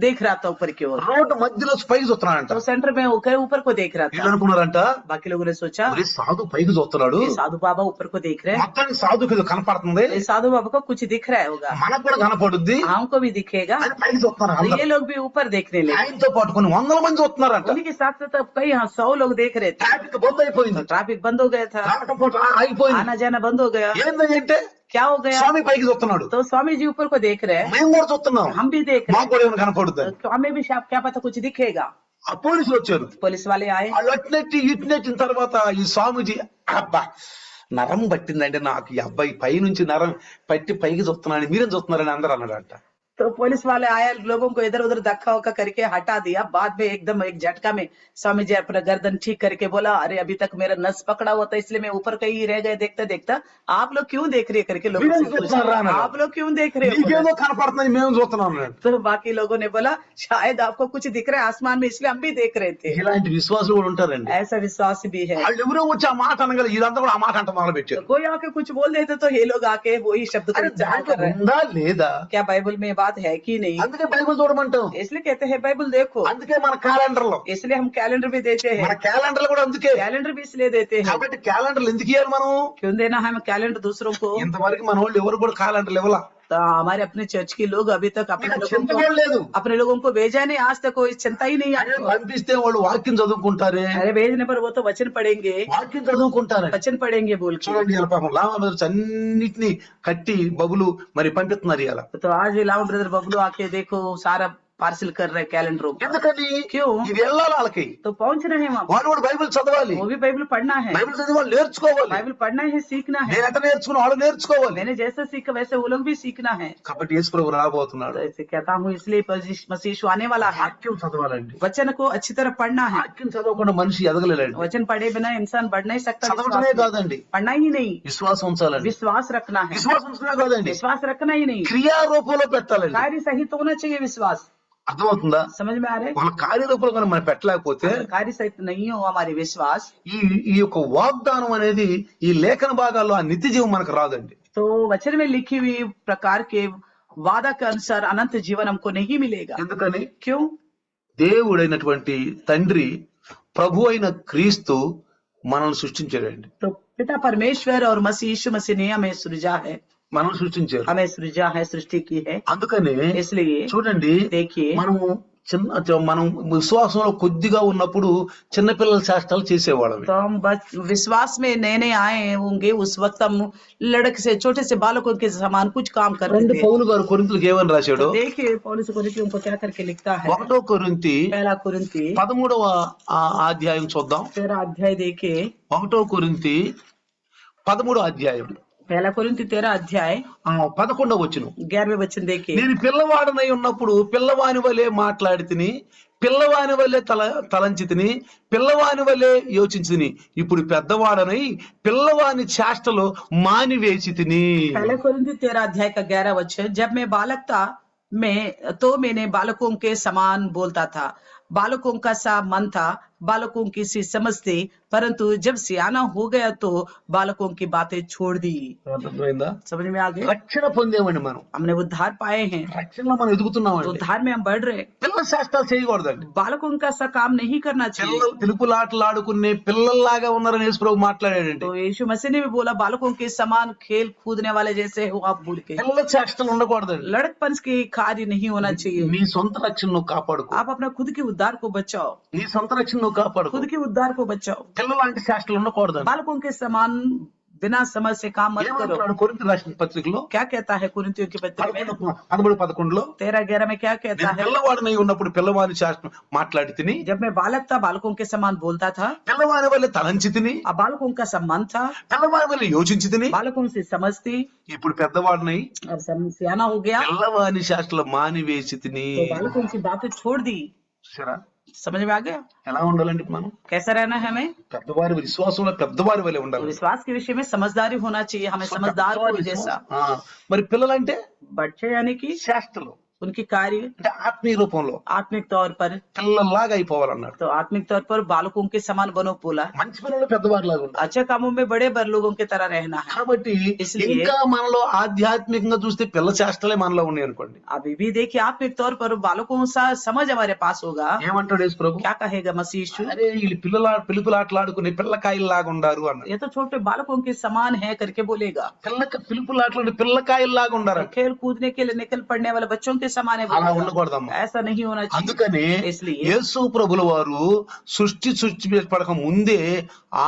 देख रहा था ऊपर की ओर, రోడ్డు మధ్యలో పైకి చూస్తున్నాడంట. तो सेंटर में होकर ऊपर को देख रहा వీళ్ళు था। అనుకున్నారంట, बाकी लोगों ने सोचा ఒరే సాధు పైకి చూస్తున్నాడు, ये साधु बाबा ऊपर को देख रहे हैं, మొత్తానికి సాధుకి ఏదో కనపడుతుంది, ये साधु बाबा को कुछ दिख रहा होगा, మనకు కూడా కనపడుద్ది हमको भी दिखेगा। అని పైకి చూస్తున్నారు तो అందరూ. ये लोग भी ऊपर देखने लगे, ఆయనతో పాటు కొన్ని వందల మంది చూస్తున్నారంట. उन्हीं के साथ साथ अब कई 100 लोग देख रहे थे। ట్రాఫిక్ బంద్ అయిపోయింది, ट्रैफिक बंद हो गया था, రావటం పోవటం ఆగిపోయింది. आना जाना बंद हो गया। ఏంటంటే क्या हो गया? స్వామి పైకి చూస్తున్నాడు, तो स्वामी जी ऊपर को देख रहे हैं, మేము కూడా చూస్తున్నాం, हम भी देख रहे మాకు కూడా ఏమైనా కనపడుతుంది. हैं, तो हमें भी शायद क्या पता कुछ दिखेगा। ఆ పోలీసులు వచ్చారు, पुलिस वाले आए, వాళ్ళు అట్నెట్టి ఇట్నెట్టిన తర్వాత ఈ స్వామిజీ అబ్బా నరం పట్టిందంటే నాకు, ఈ అబ్బాయి పై నుంచి నరం పట్టి పైకి చూస్తున్నాను, మీరేం చూస్తున్నారని అందరూ అన్నాడంట. तो पुलिस वाले आए, लोगों को इधर उधर धक्का वक्का करके हटा दिया। बाद में एकदम एक झटका में स्वामी जी अपना गर्दन ठीक करके बोला, अरे अभी तक मेरा नस पकड़ा हुआ था इसलिए मैं ऊपर कहीं रह गए देखता देखता, आप लोग क्यों देख रहे हैं करके लोगों से पूछा, आप लोग क्यों देख रहे हो? నీకేదో కనపడుతుంది, మేము చూస్తున్నాం అన్నాడు. तो बाकी लोगों ने बोला शायद आपको कुछ दिख रहा है आसमान में इसलिए हम भी देख रहे थे। ఇలాంటి విశ్వాసులు కూడా ఉంటారండి. ऐसा विश्वास भी है। వాళ్ళు ఎవరో వచ్చి ఆ మాట అనగల ఇదంతా కూడా ఆ మాట అంట మొదలు పెట్టారు. कोई आके कुछ बोल देते तो ये लोग आके वही शब्द को అరే उच्चारण దాంట్లో कर रहे हैं। ఉందా లేదా? क्या बाइबल में बात है कि नहीं? అందుకే బైబిల్ చూడమంటాం, इसलिए कहते हैं बाइबल देखो, అందుకే మన క్యాలెండర్ లో, इसलिए हम कैलेंडर भी देते మన हैं, క్యాలెండర్ కూడా అందుకే. कैलेंडर भी इसलिए देते हैं। కాబట్టి క్యాలెండర్లు ఎందుకు ఇవ్వాలి మనం? क्यों देना है हमें कैलेंडर दूसरों को? ఇంతవరకు మన వాళ్ళు ఎవరు కూడా క్యాలెండర్లు ఇవ్వాల. तो हमारे अपने चर्च के लोग अभी तक చింత కూడా లేదు. अपने लोगों को भेजा नहीं, आज तक कोई चिंता ही नहीं అరే आई। పంపిస్తే వాళ్ళు వాక్యం చదువుకుంటారే, अरे भेजने पर वो तो वचन पढ़ेंगे, వాక్యం చదువుకుంటారే. वचन पढ़ेंगे बोल के। చూడండి ఇలా పాపం లామా బ్రదర్స్ అన్నిటిని కట్టి బబులు మరి పంపిస్తున్నారు ఇలా. तो आज लामा ब्रदर बबलू आके देखो सारा पार्सल कर रहे कैलेंडरों को। ఎందుకని? क्यों? ఇది వెళ్ళాలి వాళ్ళకి, तो पहुंच रहे हैं वहाँ, వాళ్ళు కూడా బైబిల్ చదవాలి, वो भी बाइबल पढ़ना है, బైబిల్ చదివి వాళ్ళు నేర్చుకోవాలి. बाइबल पढ़ना है, सीखना है। నేను ఎట్లా నేర్చుకుని వాళ్ళు నేర్చుకోవాలి. मैंने जैसा सीखा वैसे वो लोग भी सीखना है। కాబట్టి యేసు ప్రభు రాబోతున్నాడు. तो ऐसे कहता हूँ इसलिए मसीह यीशु आने वाला है, వాక్యం చదవాలండి. वचन को अच्छी तरह पढ़ना है। వాక్యం చదవకుండా మనిషి ఎదగలేడండి. वचन पढ़े बिना इंसान बढ़ नहीं सकता। చదవడమే विश्वास में। కాదండి, पढ़ना ही नहीं, విశ్వాసం ఉంచాలండి. विश्वास रखना है। విశ్వాసం ఉంచడమే కాదండి, विश्वास रखना ही नहीं, క్రియారూపంలో పెట్టాలండి. कार्य सहित होना चाहिए विश्वास। అర్థమవుతుందా? समझ में आ रहा है? వాళ్ళ కార్యరూపంలో కానీ మనం పెట్టలేకపోతే कार्य सहित नहीं हो हमारे विश्वास, ఈ ఈ యొక్క వాగ్దానం అనేది ఈ లేఖన భాగాల్లో ఆ నిత్య జీవం మనకు రాదండి. तो वचन में लिखी हुई प्रकार के वादा के अनुसार अनंत जीवन हमको नहीं मिलेगा। ఎందుకని? क्यों? దేవుడైనటువంటి తండ్రి ప్రభు అయిన క్రీస్తు మనల్ని సృష్టించాడండి. तो पिता परमेश्वर और मसीह यीशु मसीह ने हमें सृजा है, మనల్ని సృష్టించారు. हमें सृजा है, सृष्टि की है। అందుకనే इसलिए చూడండి, देखिए, మనము మనం విశ్వాసంలో కొద్దిగా ఉన్నప్పుడు చిన్నపిల్లల చేష్టలు చేసేవాళ్ళం. तो हम बस विश्वास में नए नए आए होंगे उस वक्त हम लड़के से छोटे से बालकों के समान कुछ काम कर रहे थे। పౌలు గారు కొరింథీయులకు ఏమని రాశాడు? तो देखिए पौलुस कोरिन्थियों को क्या करके लिखता है। 1 కొరింథీ पहला कुरिन्थी 13వ అధ్యాయం చూద్దాం. 13 अध्याय देखिए, 1 కొరింథీ 13వ అధ్యాయం पहला कुरिन्थी 13 अध्याय 11వ వచనం. 11वें वचन देखिए, నేను పిల్లవాడనై ఉన్నప్పుడు పిల్లవాని వలె మాట్లాడితిని, పిల్లవాని వలె తలంచితిని, పిల్లవాని వలె యోచించితిని, ఇప్పుడు పెద్దవాడనై పిల్లవాని చేష్టలో మానివేసితిని. पहला कुरिन्थी 13 अध्याय का 11 वचन, जब मैं बालक था मैंने बालकों के समान बोलता था, बालकों का सा मन था, बालकों की सी समझ थी, परंतु जब सियाना हो गया तो बालकों की बातें छोड़ दी। అర్థమైందా? समझ में आ गए? రక్షణ పొందేమండి మనం, हमने उद्धार पाए हैं, రక్షణలో మనం तो ఎదుగుతున్నామండి. उद्धार में हम बढ़ रहे हैं। పిల్లల చేష్టాలు చేయకూడదండి. बालकों का सा काम नहीं करना चाहिए। పిల్లలు పిలుపులాటలు ఆడుకునే పిల్లల్లాగా ఉన్నారని యేసు ప్రభు మాట్లాడాడండి. तो यीशु मसीह ने भी बोला बालकों के समान खेल कूदने वाले जैसे हो आप भूल के। పిల్లల చేష్టలు ఉండకూడదండి. लड़कपन के कार्य नहीं होना चाहिए। నీ సొంత రక్షణ నువ్వు కాపాడుకో, आप अपना खुद के उद्धार को बचाओ, నీ సొంత రక్షణ నువ్వు కాపాడుకో. खुद के उद्धार को बचाओ। పిల్లలాంటి చేష్టలు ఉండకూడదండి. बालकों के समान बिना समझ से काम मत करो। ఏమంటున్నాడు కొరింథీ రాసిన పత్రికలో क्या कहता है कुरिन्थियों की पत्री में 13:11 13-11 में क्या कहता నేను है? పిల్లవాడినై ఉన్నప్పుడు పిల్లవాని చేష్ట మాట్లాడి తిని, जब मैं बालक था बालकों के समान बोलता था, పిల్లవాని వల్ల తలంచి తిని, अब बालकों का सम्मान था, పిల్లవాని వల్ల యోచించి తిని, बालकों से समझती, ఇప్పుడు పెద్దవాడినై और सियाना हो गया పిల్లవాని చేష్టలు మానివేసి తిని. तो बालकों की बातें छोड़ दी। సరే, समझ में आ गया? ఎలా ఉండాలండి మనం? कैसा रहना है हमें? పెద్దవారి విశ్వాసంలో పెద్దవారి వల్ల तो ఉండాలి. विश्वास के विषय में समझदारी होना चाहिए हमें, समझदार को जैसा। మరి పిల్లలంటే बच्चे यानी कि చేష్టలు, उनकी कार्य అంటే ఆత్మీయ రూపంలో आत्मिक तौर पर, పిల్లల్లాగా అయిపోవాలన్నాడు. तो आत्मिक तौर पर बालकों के समान बनो बोला। మంచి పిల్లలు పెద్దవారిలాగా ఉండాలి. अच्छे कामों में बड़े बर लोगों की तरह रहना है। కాబట్టి इसलिए ఇంకా మనలో ఆధ్యాత్మికంగా చూస్తే పిల్ల చేష్టలే మనలో ఉన్నాయి అనుకోండి. अभी भी देखिए आत्मिक तौर पर बालकों सा समझ हमारे पास होगा। ఏమంటాడు యేసు ప్రభు? क्या कहेगा मसीह यीशु? అరే వీళ్ళు పిలుపులాటలాడుకుని పిల్లకాయల్లాగా ఉండారు అన్నాడు. ये तो छोटे बालकों के समान है करके बोलेगा। పిలుపులాటలు పిల్లకాయల్లాగా ఉండారు. खेल कूदने के लिए निकल पड़ने वाले बच्चों के समान है అలా बोलेगा। ఉండకూడదమ్మా. ऐसा नहीं होना चाहिए। అందుకని इसलिए యేసు ప్రభుల వారు సృష్టి పడక ముందే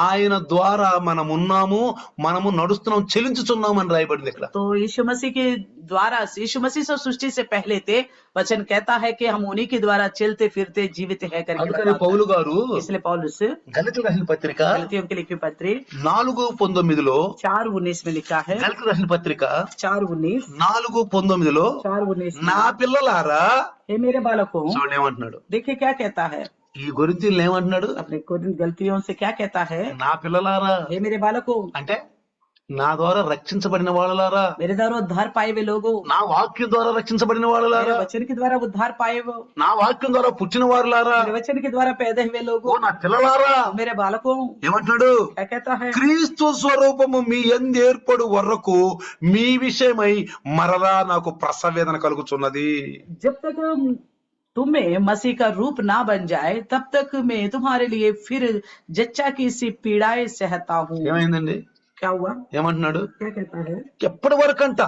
ఆయన ద్వారా మనమున్నాము, మనము నడుస్తున్నాం, చెలించుచున్నాం అని రాయబడింది ఇక్కడ. तो यीशु मसीह के द्वारा, यीशु मसीह से सृष्टि से पहले थे, वचन कहता है कि हम उन्हीं के द्वारा चलते फिरते जीवित है करके అందుకని बताता है। పౌలు గారు इसलिए पौलुस గలతీయులకు రాసిన పత్రిక गलतियों के लिखी पत्री 4:19 4:19 में लिखा है। గలతీయులకు రాసిన పత్రిక 4:19 4:19 4:19 నా పిల్లలారా हे मेरे बालकों, చూడండి ఏమంటున్నాడు. देखिए क्या कहता है ఈ కొరింథీయులను ఏమంటున్నాడు? अपने गलतियों से क्या कहता है? నా పిల్లలారా हे मेरे बालकों, అంటే నా ద్వారా రక్షించబడిన వాళ్ళలారా, मेरे द्वारा उद्धार पाए हुए लोगों, నా వాక్యం ద్వారా రక్షించబడిన వాళ్ళలారా, मेरे वचन के द्वारा उद्धार पाए वो, నా వాక్యం ద్వారా పుట్టిన వారులారా, मेरे वचन के द्वारा पैदा हुए ఓ लोगों, నా పిల్లలారా मेरे बालकों, ఏమంటున్నాడు? क्या कहता है? క్రీస్తు స్వరూపము మీ యందు ఏర్పడు వరకు మీ విషయమై మరలా నాకు ప్రసవేదన కలుగుచున్నది. जब तक तुम्हें मसीह का रूप ना बन जाए तब तक मैं तुम्हारे लिए फिर जच्चा की सी पीड़ाएं सहता हूँ। ఏమైందండి? क्या हुआ? ఏమంటున్నాడు? क्या कहता है? ఎప్పటి వరకంట?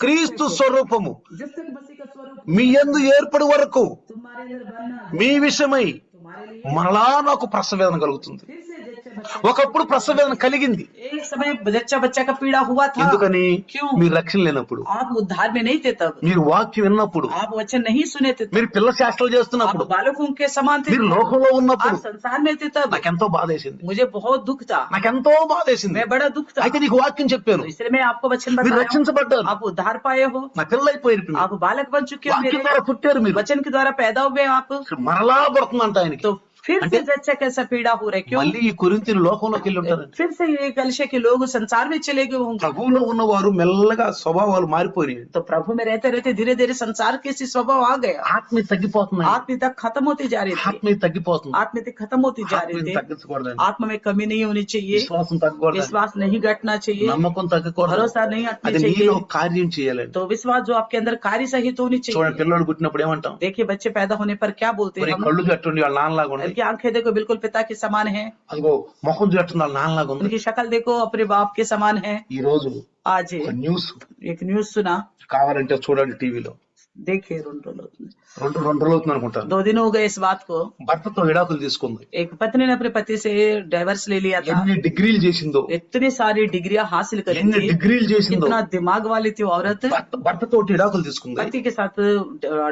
క్రీస్తు స్వరూపము जब तक मसीह का स्वरूप మీ యందు ఏర్పడి వరకు तुम्हारे अंदर बनना, మీ విషయమై तुम्हारे लिए మరలా నాకు ప్రసవేదన కలుగుతుంది. फिर से जच्चा बच्चा, ఒకప్పుడు ప్రసవేదన కలిగింది. एक समय जच्चा बच्चा का पीड़ा हुआ था। ఎందుకని? क्यों? మీరు రక్షణ లేనప్పుడు, आप उद्धार में नहीं थे तब, మీరు వాక్యం విన్నప్పుడు, आप वचन नहीं सुने थे तब, మీరు పిల్ల శాస్త్రాలు आप చేస్తున్నప్పుడు, बालकों के समान थे, మీరు లోకంలో ఉన్నప్పుడు आप संसार में थे तब, నాకెంతో బాధేసింది, मुझे बहुत दुख था, నాకెంతో బాధేసింది. मैं बड़ा दुख था। అయితే నీకు వాక్యం చెప్పాను, तो इसलिए मैं आपको वचन మీరు बताया हूं, రక్షించబడ్డారు, आप उद्धार पाए हो, నా పిల్లలైపోయారు, మీరు आप बालक बन चुके हो, వాక్యం मेरे ద్వారా పుట్టారు, మీరు वचन के द्वारा पैदा हुए आप, మరలా పడుతుందంట ఆయనకి. तो फिर से जच्चा कैसा पीड़ा हो रहा है? क्यों? మళ్ళీ ఈ కొరింథీయులు లోకంలోకి వెళ్ళి ఉంటారండి. फिर से ये कलश के लोग संसार में चले गए होंगे। ప్రభువులో ఉన్నవారు మెల్లగా స్వభావాలు మారిపోయినాయి. तो प्रभु में रहते रहते धीरे धीरे संसार के सी स्वभाव आ गया, ఆత్మీయ తగ్గిపోతున్నాయి, आत्मीयता खत्म होती जा रही थी, ఆత్మీయ తగ్గిపోతుంది. आत्मीयता खत्म होती जा रही ఆత్మీయత थी, తగ్గించకూడదండి, आत्मा में कमी नहीं होनी चाहिए, విశ్వాసం తగ్గకూడదు, विश्वास नहीं घटना चाहिए, నమ్మకం తగ్గకూడదు, भरोसा नहीं हटना అది నీలో चाहिए, కార్యం చేయాలండి. तो विश्वास जो आपके अंदर कार्य सहित होनी చూడండి, चाहिए। పిల్లలు పుట్టినప్పుడు ఏమంటాం? देखिए बच्चे पैदा होने पर क्या बोलते మరి हैं हम? కళ్ళు కట్టుండి వాళ్ళ నాన్నలాగా ఉంది, उनकी आंखें देखो बिल्कुल पिता के समान है, అదిగో ముఖం చూడటం వాళ్ళ నాన్నలాగా ఉంది. उनकी शक्ल देखो अपने बाप के समान है। ఈ రోజు आज ఒక న్యూస్ एक न्यूज सुना, కావాలంటే చూడండి టీవీలో, देखिए రెండు రోజులు అవుతుంది అనుకుంటాను, 2 दिन हो गए इस बात को। భర్తతో విడాకులు తీసుకుంది, एक पत्नी ने अपने पति से डाइवर्स ले लिया था, ఎన్ని డిగ్రీలు చేసిందో, इतनी सारी डिग्रियां हासिल करी ఎన్ని थी, డిగ్రీలు చేసిందో, कितना दिमाग वाली थी औरत, భర్తతో విడాకులు తీసుకుంది, पति के साथ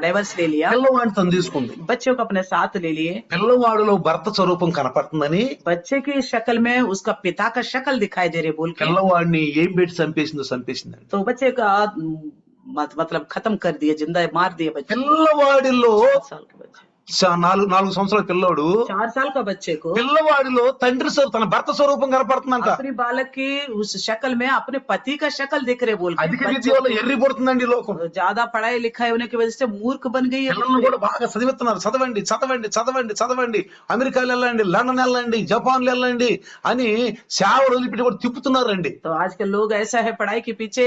डाइवर्स ले लिया, పిల్లవాడిని తను తీసుకుంది. बच्चों को अपने साथ ले लिए, పిల్లవాడిలో భర్త స్వరూపం కనపడుతుందని बच्चे की शक्ल में उसका पिता का शक्ल दिखाई दे रही बोल के, పిల్లవాడిని ఏం పెట్టి చంపేసిందండి. तो बच्चे का मतलब खत्म कर दिया, जिंदा मार दिया बच्चे। పిల్లవాడిలో 4 साल के बच्चे, 4 సంవత్సరాల పిల్లోడు, 4 साल का बच्चे को పిల్లవాడిలో తండ్రి తన భర్త స్వరూపం కనపడుతుందంట. अपनी बालक की उस शक्ल में अपने पति का शक्ल दिख रहे बोल అధిక के, విద్య వల్ల ఎర్రి పడుతుందండి లోకం. ज्यादा पढ़ाई लिखाई होने की वजह से मूर्ख बन गई है। పిల్లలను కూడా బాగా చదివిస్తున్నారు, చదవండి చదవండి చదవండి చదవండి, అమెరికాలో వెళ్ళండి, లండన్ వెళ్ళండి, జపాన్ వెళ్ళండి అని సేవలు వదిలిపెట్టి కూడా తిప్పుతున్నారండి. तो आजकल लोग ऐसा है पढ़ाई के पीछे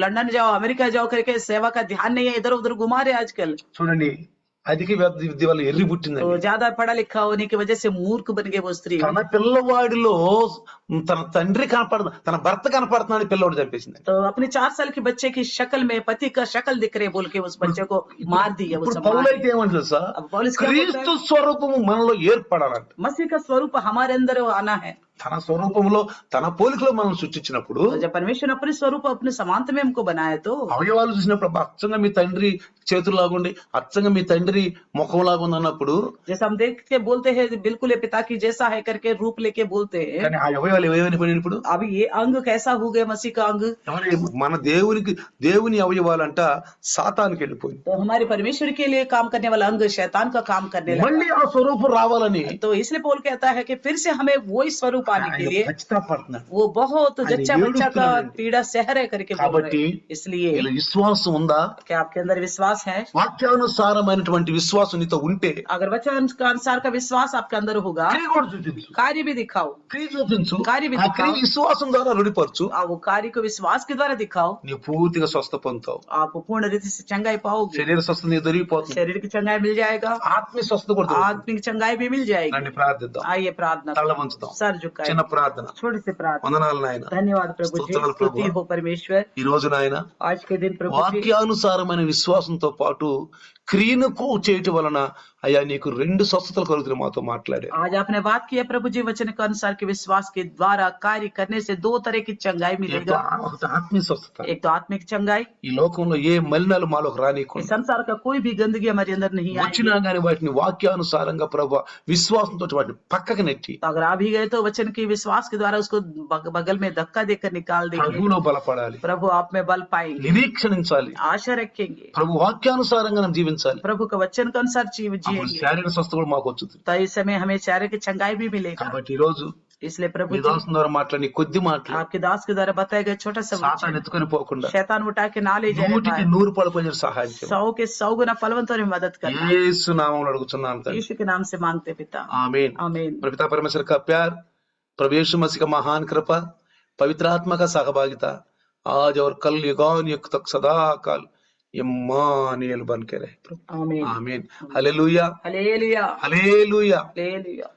लंदन जाओ अमेरिका जाओ करके सेवा का ध्यान नहीं है, इधर उधर घुमा रहे आजकल। చూడండి, అధిక విద్య వల్ల ఎర్రి तो పుట్టిందండి. ज्यादा पढ़ा लिखा होने की वजह से मूर्ख बन गए वो स्त्री। తన పిల్లవాడిలో తన తండ్రి తన భర్త కనపడుతున్నాడు, పిల్లవాడు చంపేసింది. तो अपने 4 साल के बच्चे की शक्ल में पति का शक्ल दिख रहे बोल के उस बच्चे को मार दिया। वो ఇప్పుడు सब పౌలు मार అయితే ఏమని తెలుసా? अब पौलुस क्या बोलता है? క్రీస్తు స్వరూపము మనలో ఏర్పడాలంట. मसीह का स्वरूप हमारे अंदर आना है। తన స్వరూపంలో తన పోలికలో మనం సృష్టించినప్పుడు, तो जब परमेश्वर अपने स्वरूप अपने समानता में हमको बनाया तो అవయవాలు చూసినప్పుడు అచ్చంగా మీ తండ్రి చేతులు లాగుండి, అచ్చంగా మీ తండ్రి ముఖం లాగుంది అన్నప్పుడు, जैसे हम देख के बोलते हैं बिल्कुल ये पिता की जैसा है करके रूप लेके बोलते हैं, కానీ ఆ అవయవాలు ఏమైనా పని ఇప్పుడు अब ये अंग कैसा हो गया मसीह का अंग? మన దేవుని అవయవాలంట సాతానికి వెళ్ళిపోయింది. तो हमारे परमेश्वर के लिए काम करने वाला अंग शैतान का काम करने लगा। మళ్ళీ ఆ స్వరూపం రావాలని तो इसलिए पौल कहता है कि फिर से हमें वही स्वरूप पाने के ఆయన लिए పశ్చాత్తాపడుతున్నాడు. वो बहुत ఆయన जच्चा बच्चा का ఏడుస్తున్నాడండి. पीड़ा सह रहे करके बोल కాబట్టి रहे हैं। इसलिए నీలో విశ్వాసం ఉందా? क्या आपके अंदर विश्वास है? వాక్యానుసారమైనటువంటి విశ్వాసం నీతో ఉంటే अगर वचन का अनुसार का विश्वास आपके अंदर होगा, క్రియ కూడా చూపించు. कार्य भी दिखाओ, క్రియ చూపించు. కార్య ఆ క్రియ విశ్వాసం ద్వారా రుడిపరచు. वो कार्य को विश्वास के द्वारा दिखाओ, నీవు పూర్తిగా స్వస్థ పొందుతావు. आप पूर्ण रीति से चंगाई पाओगे, శరీర స్వస్థ నీకు దొరికిపోతుంది. शरीर की चंगाई मिल जाएगा, ఆత్మీయ స్వస్థ కూడా దొరుకుతుంది. आत्मिक चंगाई भी मिल जाएगी। రండి ప్రార్థిద్దాం. आइए प्रार्थना తల करें। వంచుదాం. सर झुकाए, చిన్న ప్రార్థన. छोटी सी प्रार्थना। వందనాలు నాయన. धन्यवाद प्रभु जी, స్తోత్రాలు ప్రభువా. स्तुति हो परमेश्वर। ఈ రోజు నాయన आज के दिन प्रभु जी, వాక్యానుసారమైన విశ్వాసంతో పాటు క్రియను చేయటం వలన అయ్యా నీకు రెండు స్వస్థతలు కలుగుతున్నాయి మాతో మాట్లాడే. आज आपने बात की है प्रभु जी, वचन के अनुसार के विश्वास के द्वारा कार्य करने से दो तरह की चंगाई मिलेगा। ఒకటి ఆత్మీయ స్వస్థత. एक तो आत्मिक चंगाई, ఈ లోకంలో ఏ మలినాలు మాలోకి इस రానికుండా संसार का कोई भी गंदगी हमारे अंदर नहीं आएगी। వచ్చినా గానీ వాటిని వాక్యానుసారంగా ప్రభు విశ్వాసంతో వాటిని పక్కకి నెట్టి तो अगर आ भी गए तो वचन के विश्वास के द्वारा उसको बगल में धक्का देकर निकाल देंगे। ప్రభువులో బలపడాలి. प्रभु आप में बल पाएंगे, నిరీక్షణించాలి. आशा रखेंगे, ప్రభు వాక్యానుసారంగా మనం జీవించాలి. प्रभु के वचन के अनुसार అప్పుడు जिएंगे, శారీరక స్వస్థ కూడా మాకు వచ్చుతుంది. तो इस समय हमें चेहरे की चंगाई भी मिलेगा। కాబట్టి ఈ రోజు इसलिए प्रभु నీ जी, దాసుని ద్వారా మాట్లాడి కొద్ది మాటలు आपके दास के द्वारा बताया गया छोटा सा సాతాను वचन ఎత్తుకొని పోకుండా शैतान उठा के ना ले जाने 100కి पाए, 100 పడిపోయిన సహాయం చేయండి. 100 के 100 गुना फलवंतों में मदद करना। యేసు నామములో అడుగుచున్నాను తండ్రి. यीशु के नाम से मांगते पिता, आमीन. आमीन। प्रभु पिता परमेश्वर का प्यार, प्रभु यीशु मसीह का महान कृपा, पवित्र आत्मा का सहभागिता आज और कल युगान युग तक सदा काल इम्मानुएल बन के रहे प्रभु। आमीन, आमीन. Hallelujah, hallelujah, hallelujah. हालेलुया।